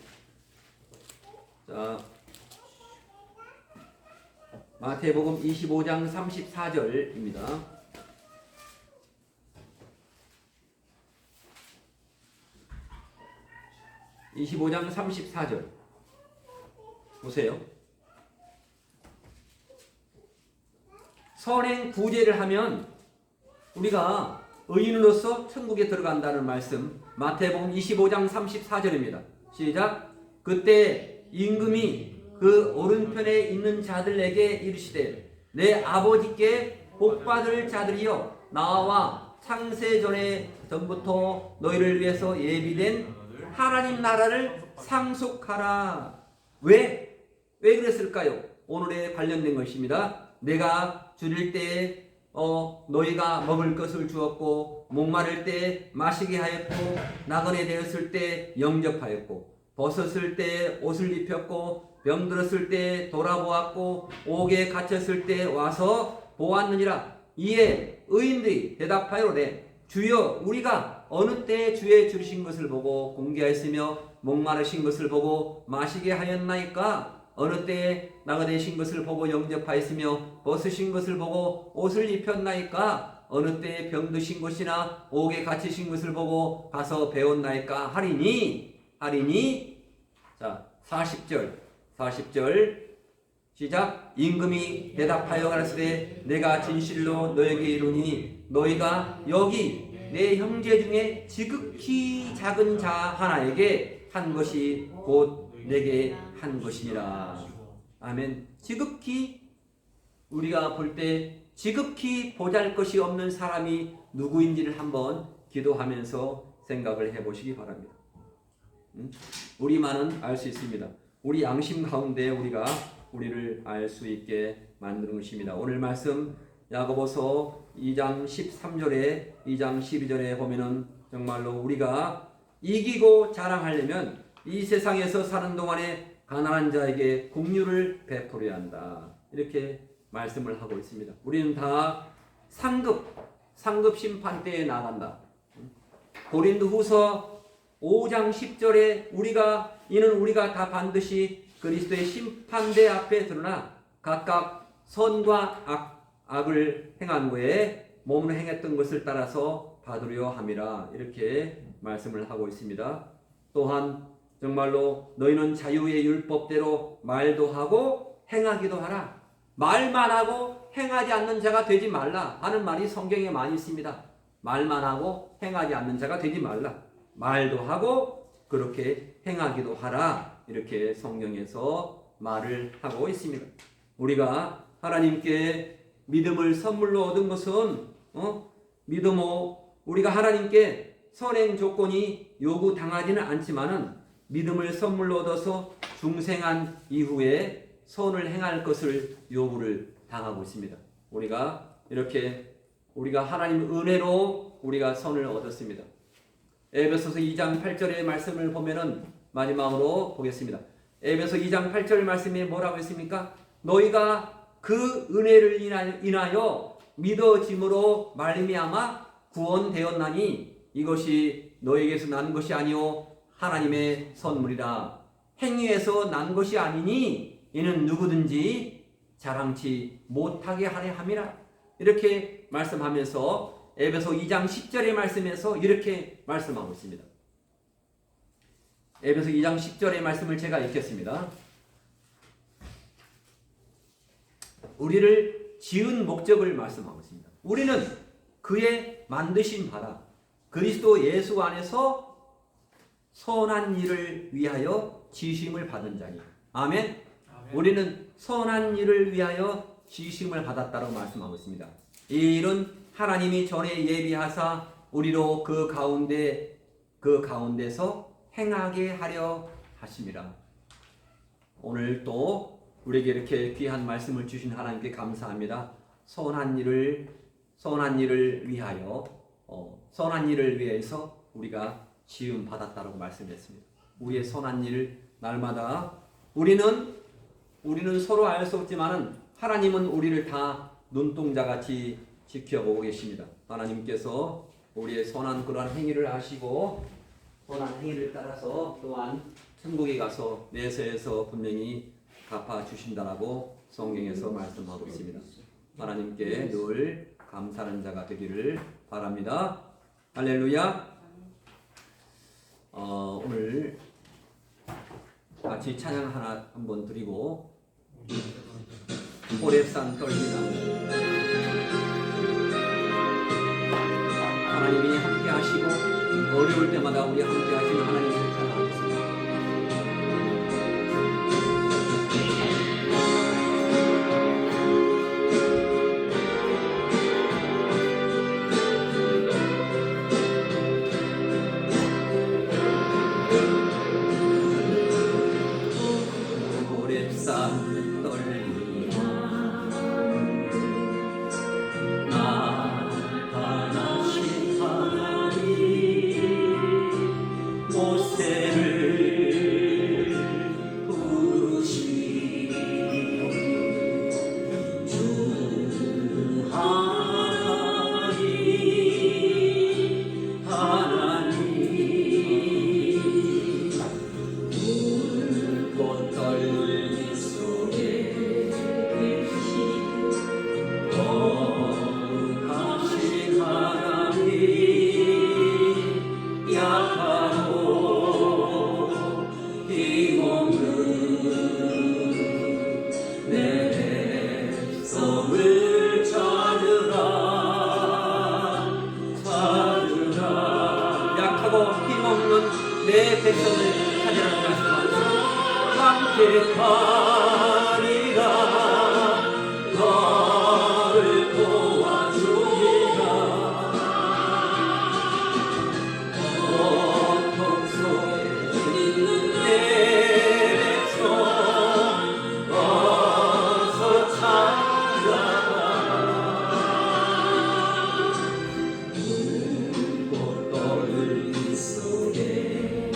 자, 마태복음 25장 34절입니다. (25장 34절) 보세요. 선행 구제를 하면 우리가 의인으로서 천국에 들어간다는 말씀, 마태복음 25장 34절입니다. 시작. 그때 임금이 그 오른편에 있는 자들에게 이르시되 내 아버지께 복받을 자들이여 나와 창세 전부터 너희를 위해서 예비된 하나님 나라를 상속하라. 왜 그랬을까요? 오늘에 관련된 것입니다. 내가 줄일 때 너희가 먹을 것을 주었고, 목마를 때 마시게 하였고, 나그네 되었을 때 영접하였고, 벗었을 때 옷을 입혔고, 병들었을 때 돌아보았고, 옥에 갇혔을 때 와서 보았느니라. 이에 의인들이 대답하여되 주여 우리가 어느 때 주의 줄이신 것을 보고 공개하였으며 목마르신 것을 보고 마시게 하였나이까? 어느 때에 나그네신 것을 보고 영접하였으며 벗으신 것을 보고 옷을 입혔나이까? 어느 때에 병드신 것이나 옥에 갇히신 것을 보고 가서 배웠나이까? 하리니 자 40절 시작. 임금이 대답하여 가라사대 내가 진실로 너에게 이르니 너희가 여기 내 형제 중에 지극히 작은 자 하나에게 한 것이 곧 내게 한 것이니라. 아멘. 지극히, 우리가 볼 때 지극히 보잘것이 없는 사람이 누구인지를 한번 기도하면서 생각을 해보시기 바랍니다. 우리만은 알 수 있습니다. 우리 양심 가운데 우리가 우리를 알 수 있게 만드는 것입니다. 오늘 말씀 야고보서 2장 13절에 2장 12절에 보면은 정말로 우리가 이기고 자랑하려면 이 세상에서 사는 동안에 가난한 자에게 긍휼을 베풀어야 한다. 이렇게 말씀을 하고 있습니다. 우리는 다 상급 심판대에 나간다. 고린도후서 5장 10절에 우리가 다 반드시 그리스도의 심판대 앞에 드러나 각각 선과 악을 행한 후에 몸으로 행했던 것을 따라서 받으려 함이라 이렇게 말씀을 하고 있습니다. 또한 정말로 너희는 자유의 율법대로 말도 하고 행하기도 하라. 말만 하고 행하지 않는 자가 되지 말라 하는 말이 성경에 많이 있습니다. 말만 하고 행하지 않는 자가 되지 말라. 말도 하고 그렇게 행하기도 하라. 이렇게 성경에서 말을 하고 있습니다. 우리가 하나님께 믿음을 선물로 얻은 것은 믿음으로 우리가 하나님께 선행 조건이 요구당하지는 않지만은 믿음을 선물로 얻어서 중생한 이후에 선을 행할 것을 요구를 당하고 있습니다. 우리가 이렇게 우리가 하나님 은혜로 우리가 선을 얻었습니다. 에베소서 2장 8절의 말씀을 보면은 마지막으로 보겠습니다. 에베소 2장 8절 말씀에 뭐라고 했습니까? 너희가 그 은혜를 인하여 믿어짐으로 말미암아 구원되었나니 이것이 너에게서 난 것이 아니요 하나님의 선물이라. 행위에서 난 것이 아니니 이는 누구든지 자랑치 못하게 하려 함이라. 이렇게 말씀하면서 에베소 2장 10절의 말씀에서 이렇게 말씀하고 있습니다. 에베소 2장 10절의 말씀을 제가 읽겠습니다. 우리를 지은 목적을 말씀하고 있습니다. 우리는 그의 만드신 바라 그리스도 예수 안에서 선한 일을 위하여 지심을 받은 자니. 아멘. 아멘. 우리는 선한 일을 위하여 지심을 받았다고 말씀하고 있습니다. 이 일은 하나님이 전에 예비하사 우리로 그 가운데서 행하게 하려 하심이라. 오늘 또 우리에게 이렇게 귀한 말씀을 주신 하나님께 감사합니다. 선한 일을 위해서 우리가 지음 받았다라고 말씀했습니다. 우리의 선한 일을 날마다 우리는 서로 알 수 없지만은 하나님은 우리를 다 눈동자같이 지켜보고 계십니다. 하나님께서 우리의 선한 그러한 행위를 아시고 선한 행위를 따라서 또한 천국에 가서 내세에서 분명히 갚아 주신다라고 성경에서 말씀하고 있습니다. 하나님께 늘 감사하는 자가 되기를 바랍니다. 할렐루야. 오늘 같이 찬양 하나 한번 드리고 호렙산 떨기나 하나님이 함께 하시고 어려울 때마다 우리 함께 하시는 하나님을 찬양하겠습니다. 내 백성을 찾으라는 말씀하시고 함께 가리라 너를 도와주리라 고통 속에 내 백성 어서 찾아가라 울고 떨기 속에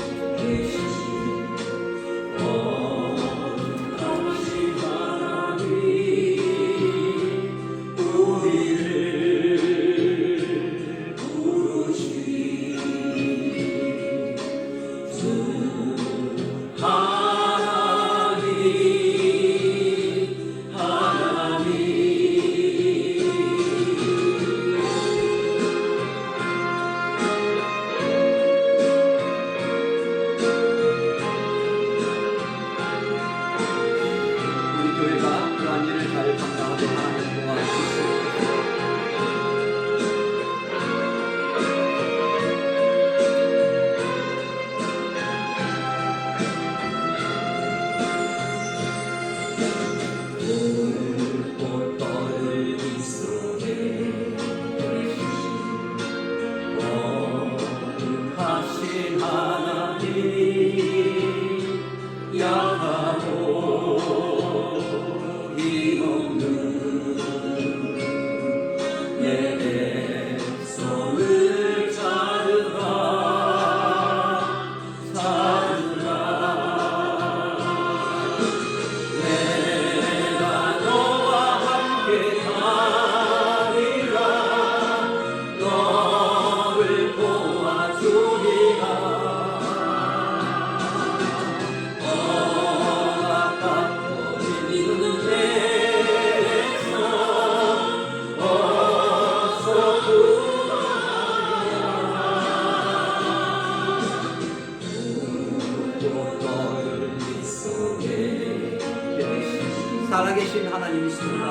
하나님이십니다.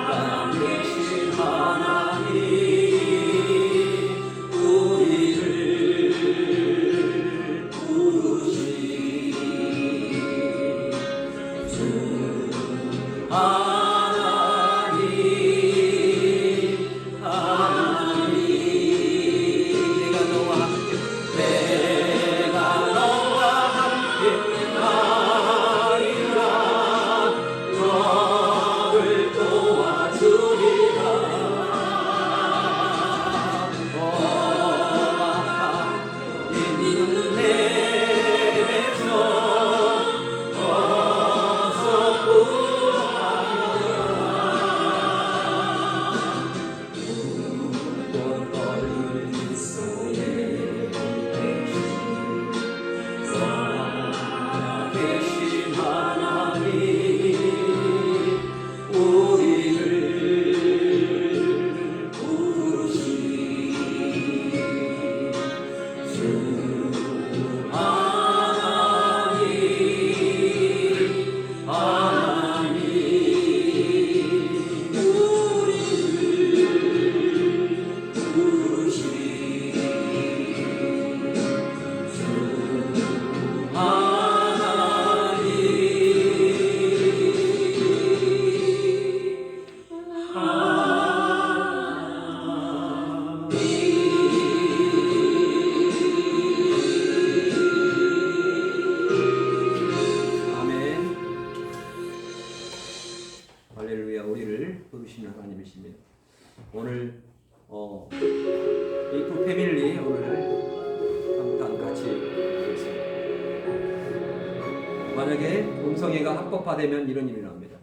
살아계신 하나님 우리를 부르시니 주 하나님 하나님 내가 너와 함께 내가 너와 함께 하리라 너를 도와주리라 있는 내 뱃속 어서 울어라 떨린 속에 살아계신 하나님 우리를 부르시니 주 하나님 하나님 우리를 부르시니 주 아멘. 할렐루야. 우리를 부르시는 하나님이십니다. 오늘 이프 패밀리 오늘 잠깐 같이 보겠습니다. 만약에 음성애가 합법화되면 이런 일이 납니다.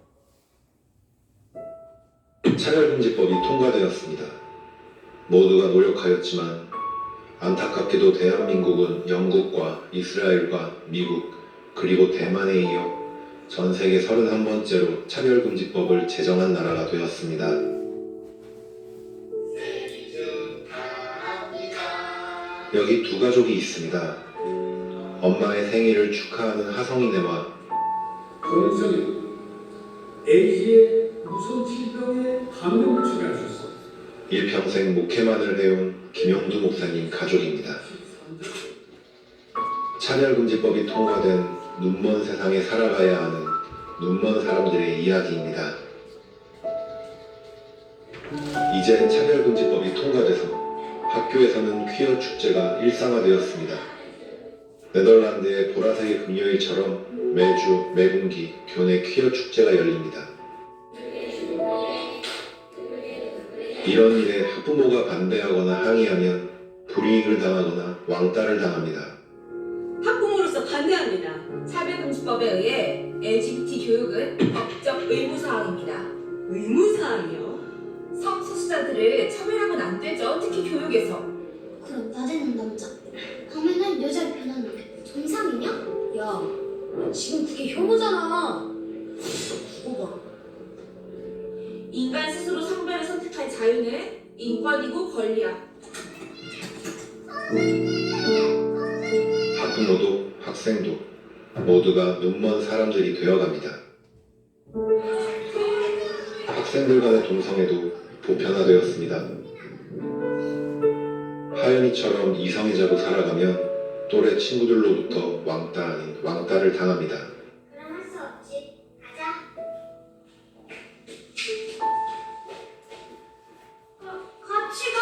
차별금지법이 통과되었습니다. 모두가 노력하였지만 안타깝게도 대한민국은 영국과 이스라엘과 미국 그리고 대만에 이어 전 세계 31번째로 차별금지법을 제정한 나라가 되었습니다. 여기 두 가족이 있습니다. 엄마의 생일을 축하하는 하성이네와 권성이 AIDS의 무서운 질병에 감염을 초래하셨어. 일평생 목회만을 해온 김영두 목사님 가족입니다. 차별금지법이 통과된 눈먼 세상에 살아가야 하는 눈먼 사람들의 이야기입니다. 이제 차별금지법이 통과돼서 학교에서는 퀴어 축제가 일상화되었습니다. 네덜란드의 보라색의 금요일처럼 매주 매분기 교내 퀴어 축제가 열립니다. 이런 일에 학부모가 반대하거나 항의하면 불이익을 당하거나 왕따를 당합니다. 학부모로서 반대합니다. 차별금지법에 의해 LGBT 교육은 법적 의무사항입니다. 의무사항이요? 성소수자들을 차별하면 안 되죠. 특히 교육에서. 그럼 낮에는 남자, 밤에는 여자를 변하는 게 정상이냐? 야, 지금 그게 혐오잖아. 두고 봐. 인간 스스로 성별을 선택할 자유는 인권이고 권리야. 학부모도 학생도 모두가 눈먼 사람들이 되어갑니다. 학생들 간의 동성애도 보편화되었습니다. 하연이처럼 이성애자로 살아가면 또래 친구들로부터 왕따 아닌 왕따를 당합니다. 그럼 할 수 없지. 가자. 같이 가.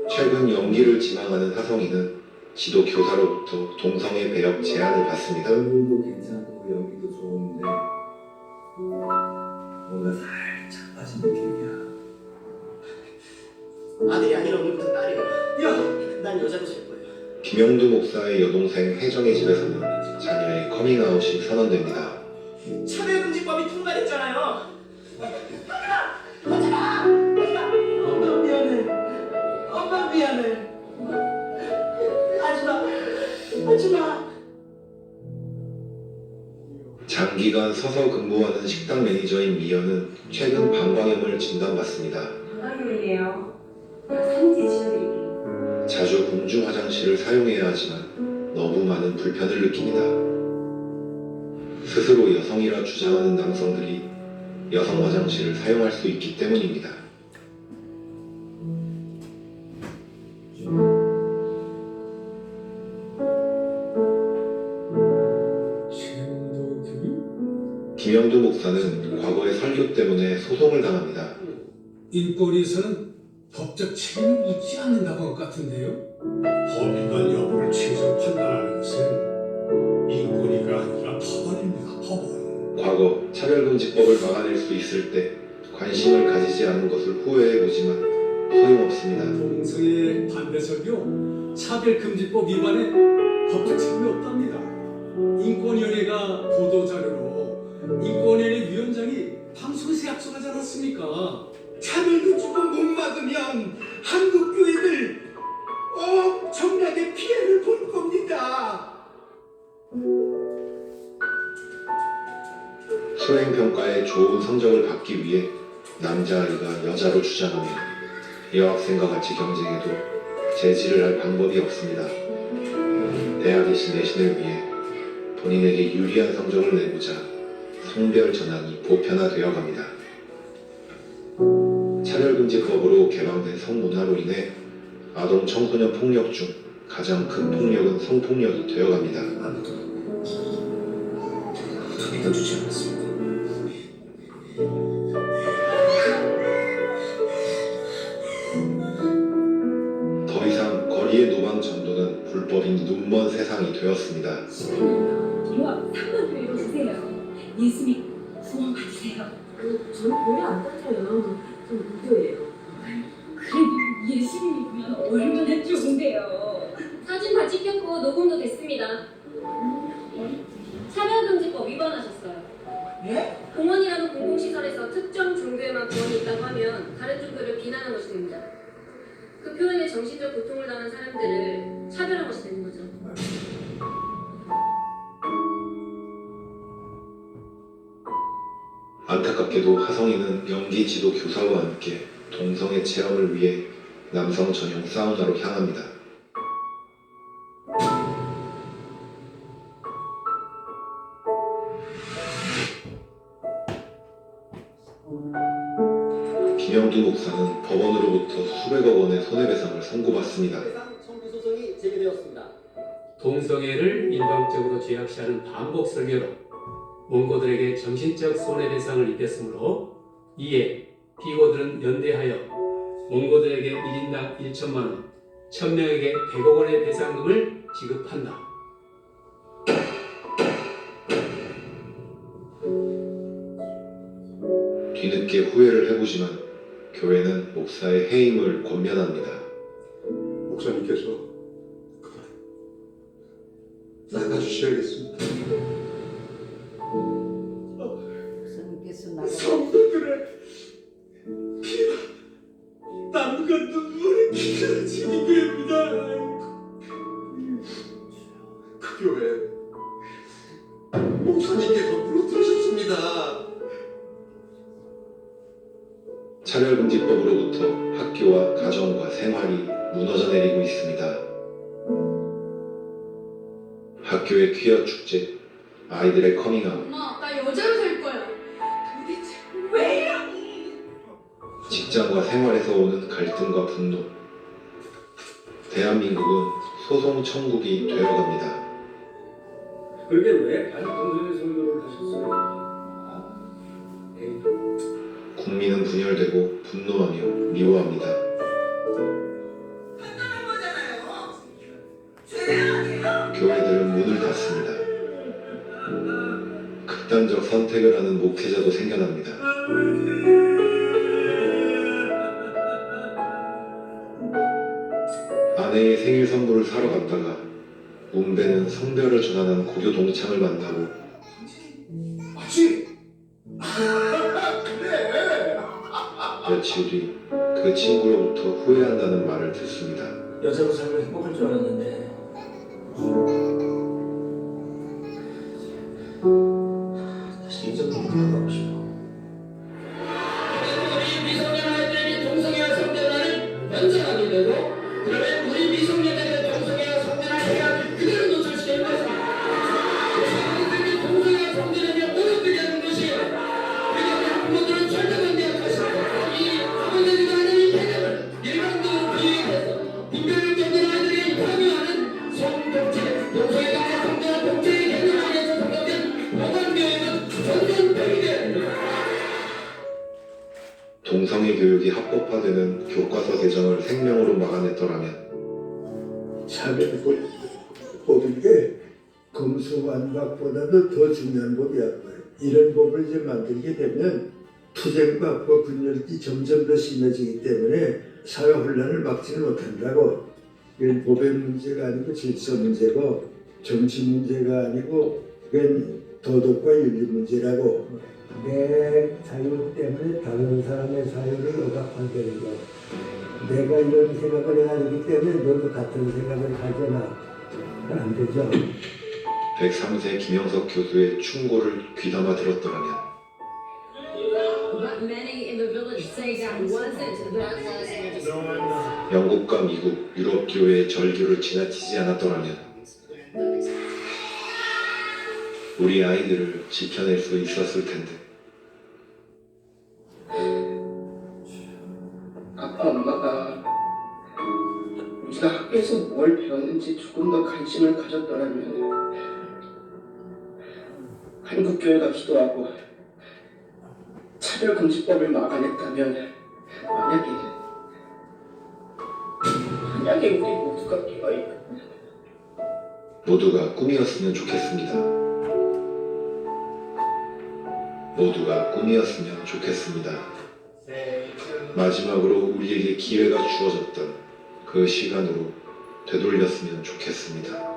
최근 연기를 지망하는 하성이는 지도 교사로부터 동성애 배역 제안을 받습니다. 얼굴도 괜찮고 여기도 좋은데 뭔가 살짝 빠진 느낌이야. 아들이 아니라 오늘부터 딸이야. 야, 난 여자로 살 거야. 김영두 목사의 여동생 혜정의 집에서는 자녀의 커밍아웃이 선언됩니다. 차별금지법이 통과됐잖아요. 엄마 미안해. 엄마 미안해. 하지마. 장기간 서서 근무하는 식당 매니저인 미연은 최근 방광염을 진단받습니다. 아니에요. 산지 지어드릴게요. 자주 공중 화장실을 사용해야 하지만 너무 많은 불편을 느낍니다. 스스로 여성이라 주장하는 남성들이 여성 화장실을 사용할 수 있기 때문입니다. 김영두 목사는 과거의 설교 때문에 소송을 당합니다. 인권위에서는 법적 책임을 묻지 않는다고 한 것 같은데요? 법인간 여부를 최종 판단하는 것은 인권위가 아니라 법원입니다. 법원. 과거 차별금지법을 막아낼 수 있을 때 관심을 가지지 않은 것을 후회해보지만 소용없습니다. 동성애 반대 설교, 차별금지법 위반에 법적 책임이 없답니다. 인권위원회가 보도자료로 인권위원회 위원장이 방송에서 약속하지 않았습니까? 차별금지법 못 막으면 한국 교회들 엄청나게 피해를 볼 겁니다. 수행평가에 좋은 성적을 받기 위해 남자아이가 여자로 주장하며 여학생과 같이 경쟁해도 제지를 할 방법이 없습니다. 대학이신 내신을 위해 본인에게 유리한 성적을 내고자 성별 전환이 보편화되어 갑니다. 차별금지법으로 개방된 성문화로 인해 아동 청소년 폭력 중 가장 큰 폭력은 성폭력이 되어갑니다. 믿어주지 않았습니다. 더 이상 거리의 노방 전도는 불법인 눈먼 세상이 되었습니다. 유학 3만 교회로 주세요. 예수 믿고 소원 받으세요. 저는 별로 안 따져요. 좀 무교예요. 그래도 예수를 믿으면 얼마나 좋은데요. 사진 다 찍혔고 녹음도 됐습니다. 차별금지법 위반하셨어요. 네? 공원이라는 공공시설에서 특정 종교에만 구원이 있다고 하면 다른 종교를 비난한 것이 됩니다. 그 표현에 정신적 고통을 당한 사람들을 차별한 것이 되는 거죠. 안타깝게도 하성이는 연기 지도 교사와 함께 동성애 체험을 위해 남성 전용 사우나로 향합니다. 김영두 목사는 법원으로부터 수백억 원의 손해배상을 선고받습니다. 청구 소송이 제기되었습니다. 동성애를 일방적으로 죄악시하는 반복 설교로 원고들에게 정신적 손해배상을 입혔으므로 이에 피고들은 연대하여 원고들에게 1인당 1천만 원, 1000명에게 100억 원의 배상금을 지급한다. 뒤늦게 후회를 해보지만 교회는 목사의 해임을 권면합니다. 목사님께서 나가주셔야겠습니다. 성도들의 피와 땀과 눈물이 피가 지는 교회입니다. 그 교회 목사님께서 부르짖으셨습니다. 차별금지법으로부터 학교와 가정과 생활이 무너져 내리고 있습니다. 학교의 퀴어 축제, 아이들의 커밍아웃, 엄마, 나 여자로 살 거야. 도대체 왜 이러니? 직장과 생활에서 오는 갈등과 분노. 대한민국은 소송 천국이 되어갑니다. 그게 왜 반동성애 설교를 하셨어요? 국민은 분열되고 분노하며 미워합니다. 판단한 거잖아요. 죄 아니에요? 교회들은 문을 닫습니다. 극단적 선택을 하는 목회자도 생겨납니다. 아내의 생일 선물을 사러 갔다가 운배는 성별을 전환한 고교 동창을 만나고 아직 그래. 며칠 뒤 그 친구로부터 후회한다는 말을 듣습니다. 여자로 살면 행복할 줄 알았는데 다시 이전으로 돌아가고 싶어. 우리 미성년 아이들에게 동성애와 성전환을 연장하게 되고 그러면 우리 미성년자들의 동성애와 성전환 해악을 그대로 노출시키는 것입니다. 동성애와 성전환이 어렵게 하는 것이에요. 우리가 교과서 개정을 생명으로 막아냈더라면 차별법인 게 검수완박보다도 더 중요한 법이었고요. 이런 법을 이제 만들게 되면 투쟁과 법 분열이 점점 더 심해지기 때문에 사회 혼란을 막지는 못한다고. 이건 법의 문제가 아니고 질서 문제고 정치 문제가 아니고 이건 도덕과 윤리 문제라고. 내 자유 때문에 다른 사람의 자유를 억압한다는 거. 내가 이런 생각을 하기 때문에 너도 같은 생각을 가져라. 그건 안 되죠. 103세 김영석 교수의 충고를 귀담아 들었더라면 영국과 미국, 유럽 교회의 절규를 지나치지 않았더라면 우리 아이들을 지켜낼 수 있었을 텐데. 아빠, 엄마가 우리가 학교에서 뭘 배웠는지 조금 더 관심을 가졌더라면 한국교회가 기도하고 차별금지법을 막아냈다면 만약에 우리 모두가 깨어있고 모두가 꿈이었으면 좋겠습니다. 모두가 꿈이었으면 좋겠습니다. 마지막으로 우리에게 기회가 주어졌던 그 시간으로 되돌렸으면 좋겠습니다.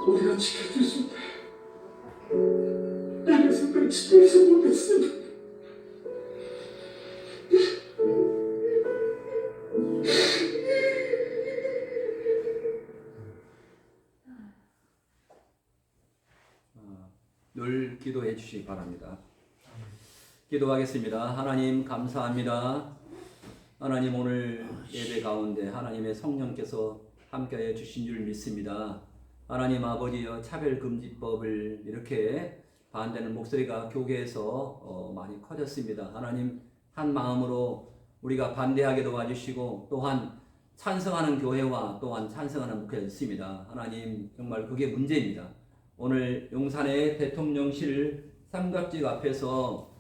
우리가 지켜줄 수 있다. 내 녀석들 지켜서 못했습니다. 늘 기도해 주시기 바랍니다. 기도하겠습니다. 하나님 감사합니다. 하나님 오늘 예배 가운데 하나님의 성령께서 함께하여 주신 줄 믿습니다. 하나님 아버지여 차별금지법을 이렇게 반대하는 목소리가 교계에서 많이 커졌습니다. 하나님 한 마음으로 우리가 반대하게 도와주시고 또한 찬성하는 교회와 또한 찬성하는 목회가 있습니다. 하나님 정말 그게 문제입니다. 오늘 용산의 대통령실 삼각지 앞에서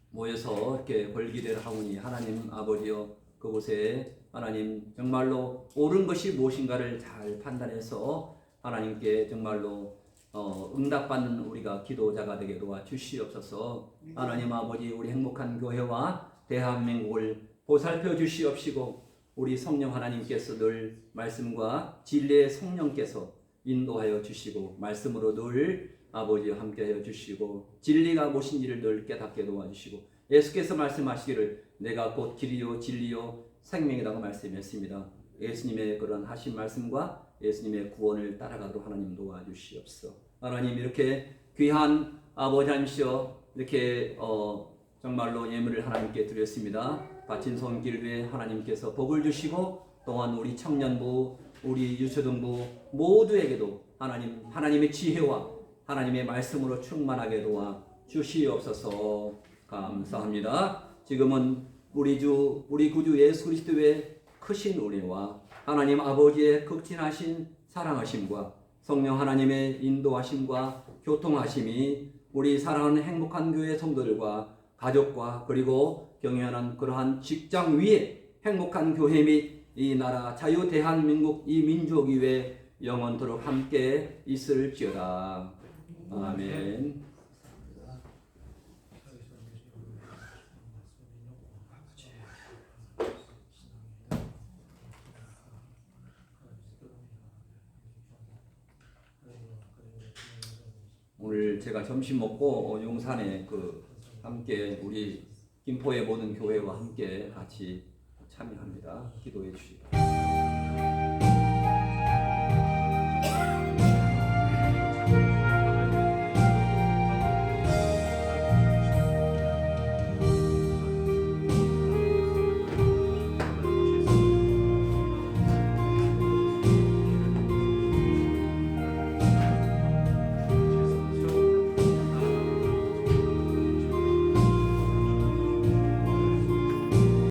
모여서 이렇게 벌기대를 하오니 하나님 아버지여 그곳에 하나님 정말로 옳은 것이 무엇인가를 잘 판단해서 하나님께 정말로 응답받는 우리가 기도자가 되게 도와주시옵소서. 하나님 아버지 우리 행복한 교회와 대한민국을 보살펴 주시옵시고 우리 성령 하나님께서 늘 말씀과 진리의 성령께서 인도하여 주시고 말씀으로 늘 아버지와 함께하여 주시고 진리가 무엇인지를 늘 깨닫게 도와주시고 예수께서 말씀하시기를 내가 곧 길이요 진리요 생명이라고 말씀했습니다. 예수님의 그런 하신 말씀과 예수님의 구원을 따라가도록 하나님 도와주시옵소서. 하나님 이렇게 귀한 아버지 하나님이시여 이렇게 정말로 예물을 하나님께 드렸습니다. 바친 손길에 하나님께서 복을 주시고 또한 우리 청년부 우리 유초등부 모두에게도 하나님의 지혜와 하나님의 말씀으로 충만하게 도와 주시옵소서. 감사합니다. 지금은 우리 구주 예수 그리스도의 크신 은혜와 하나님 아버지의 극진하신 사랑하심과 성령 하나님의 인도하심과 교통하심이 우리 사랑하는 행복한 교회 성도들과 가족과 그리고 경영하는 그러한 직장 위에 행복한 교회 및 이 나라 자유 대한민국 이 민족 위에 영원토록 함께 있을지어다. 아멘. 오늘 제가 점심 먹고 용산에 함께 우리 김포의 모든 교회와 함께 같이 참여합니다. 기도해 주시기 바랍니다.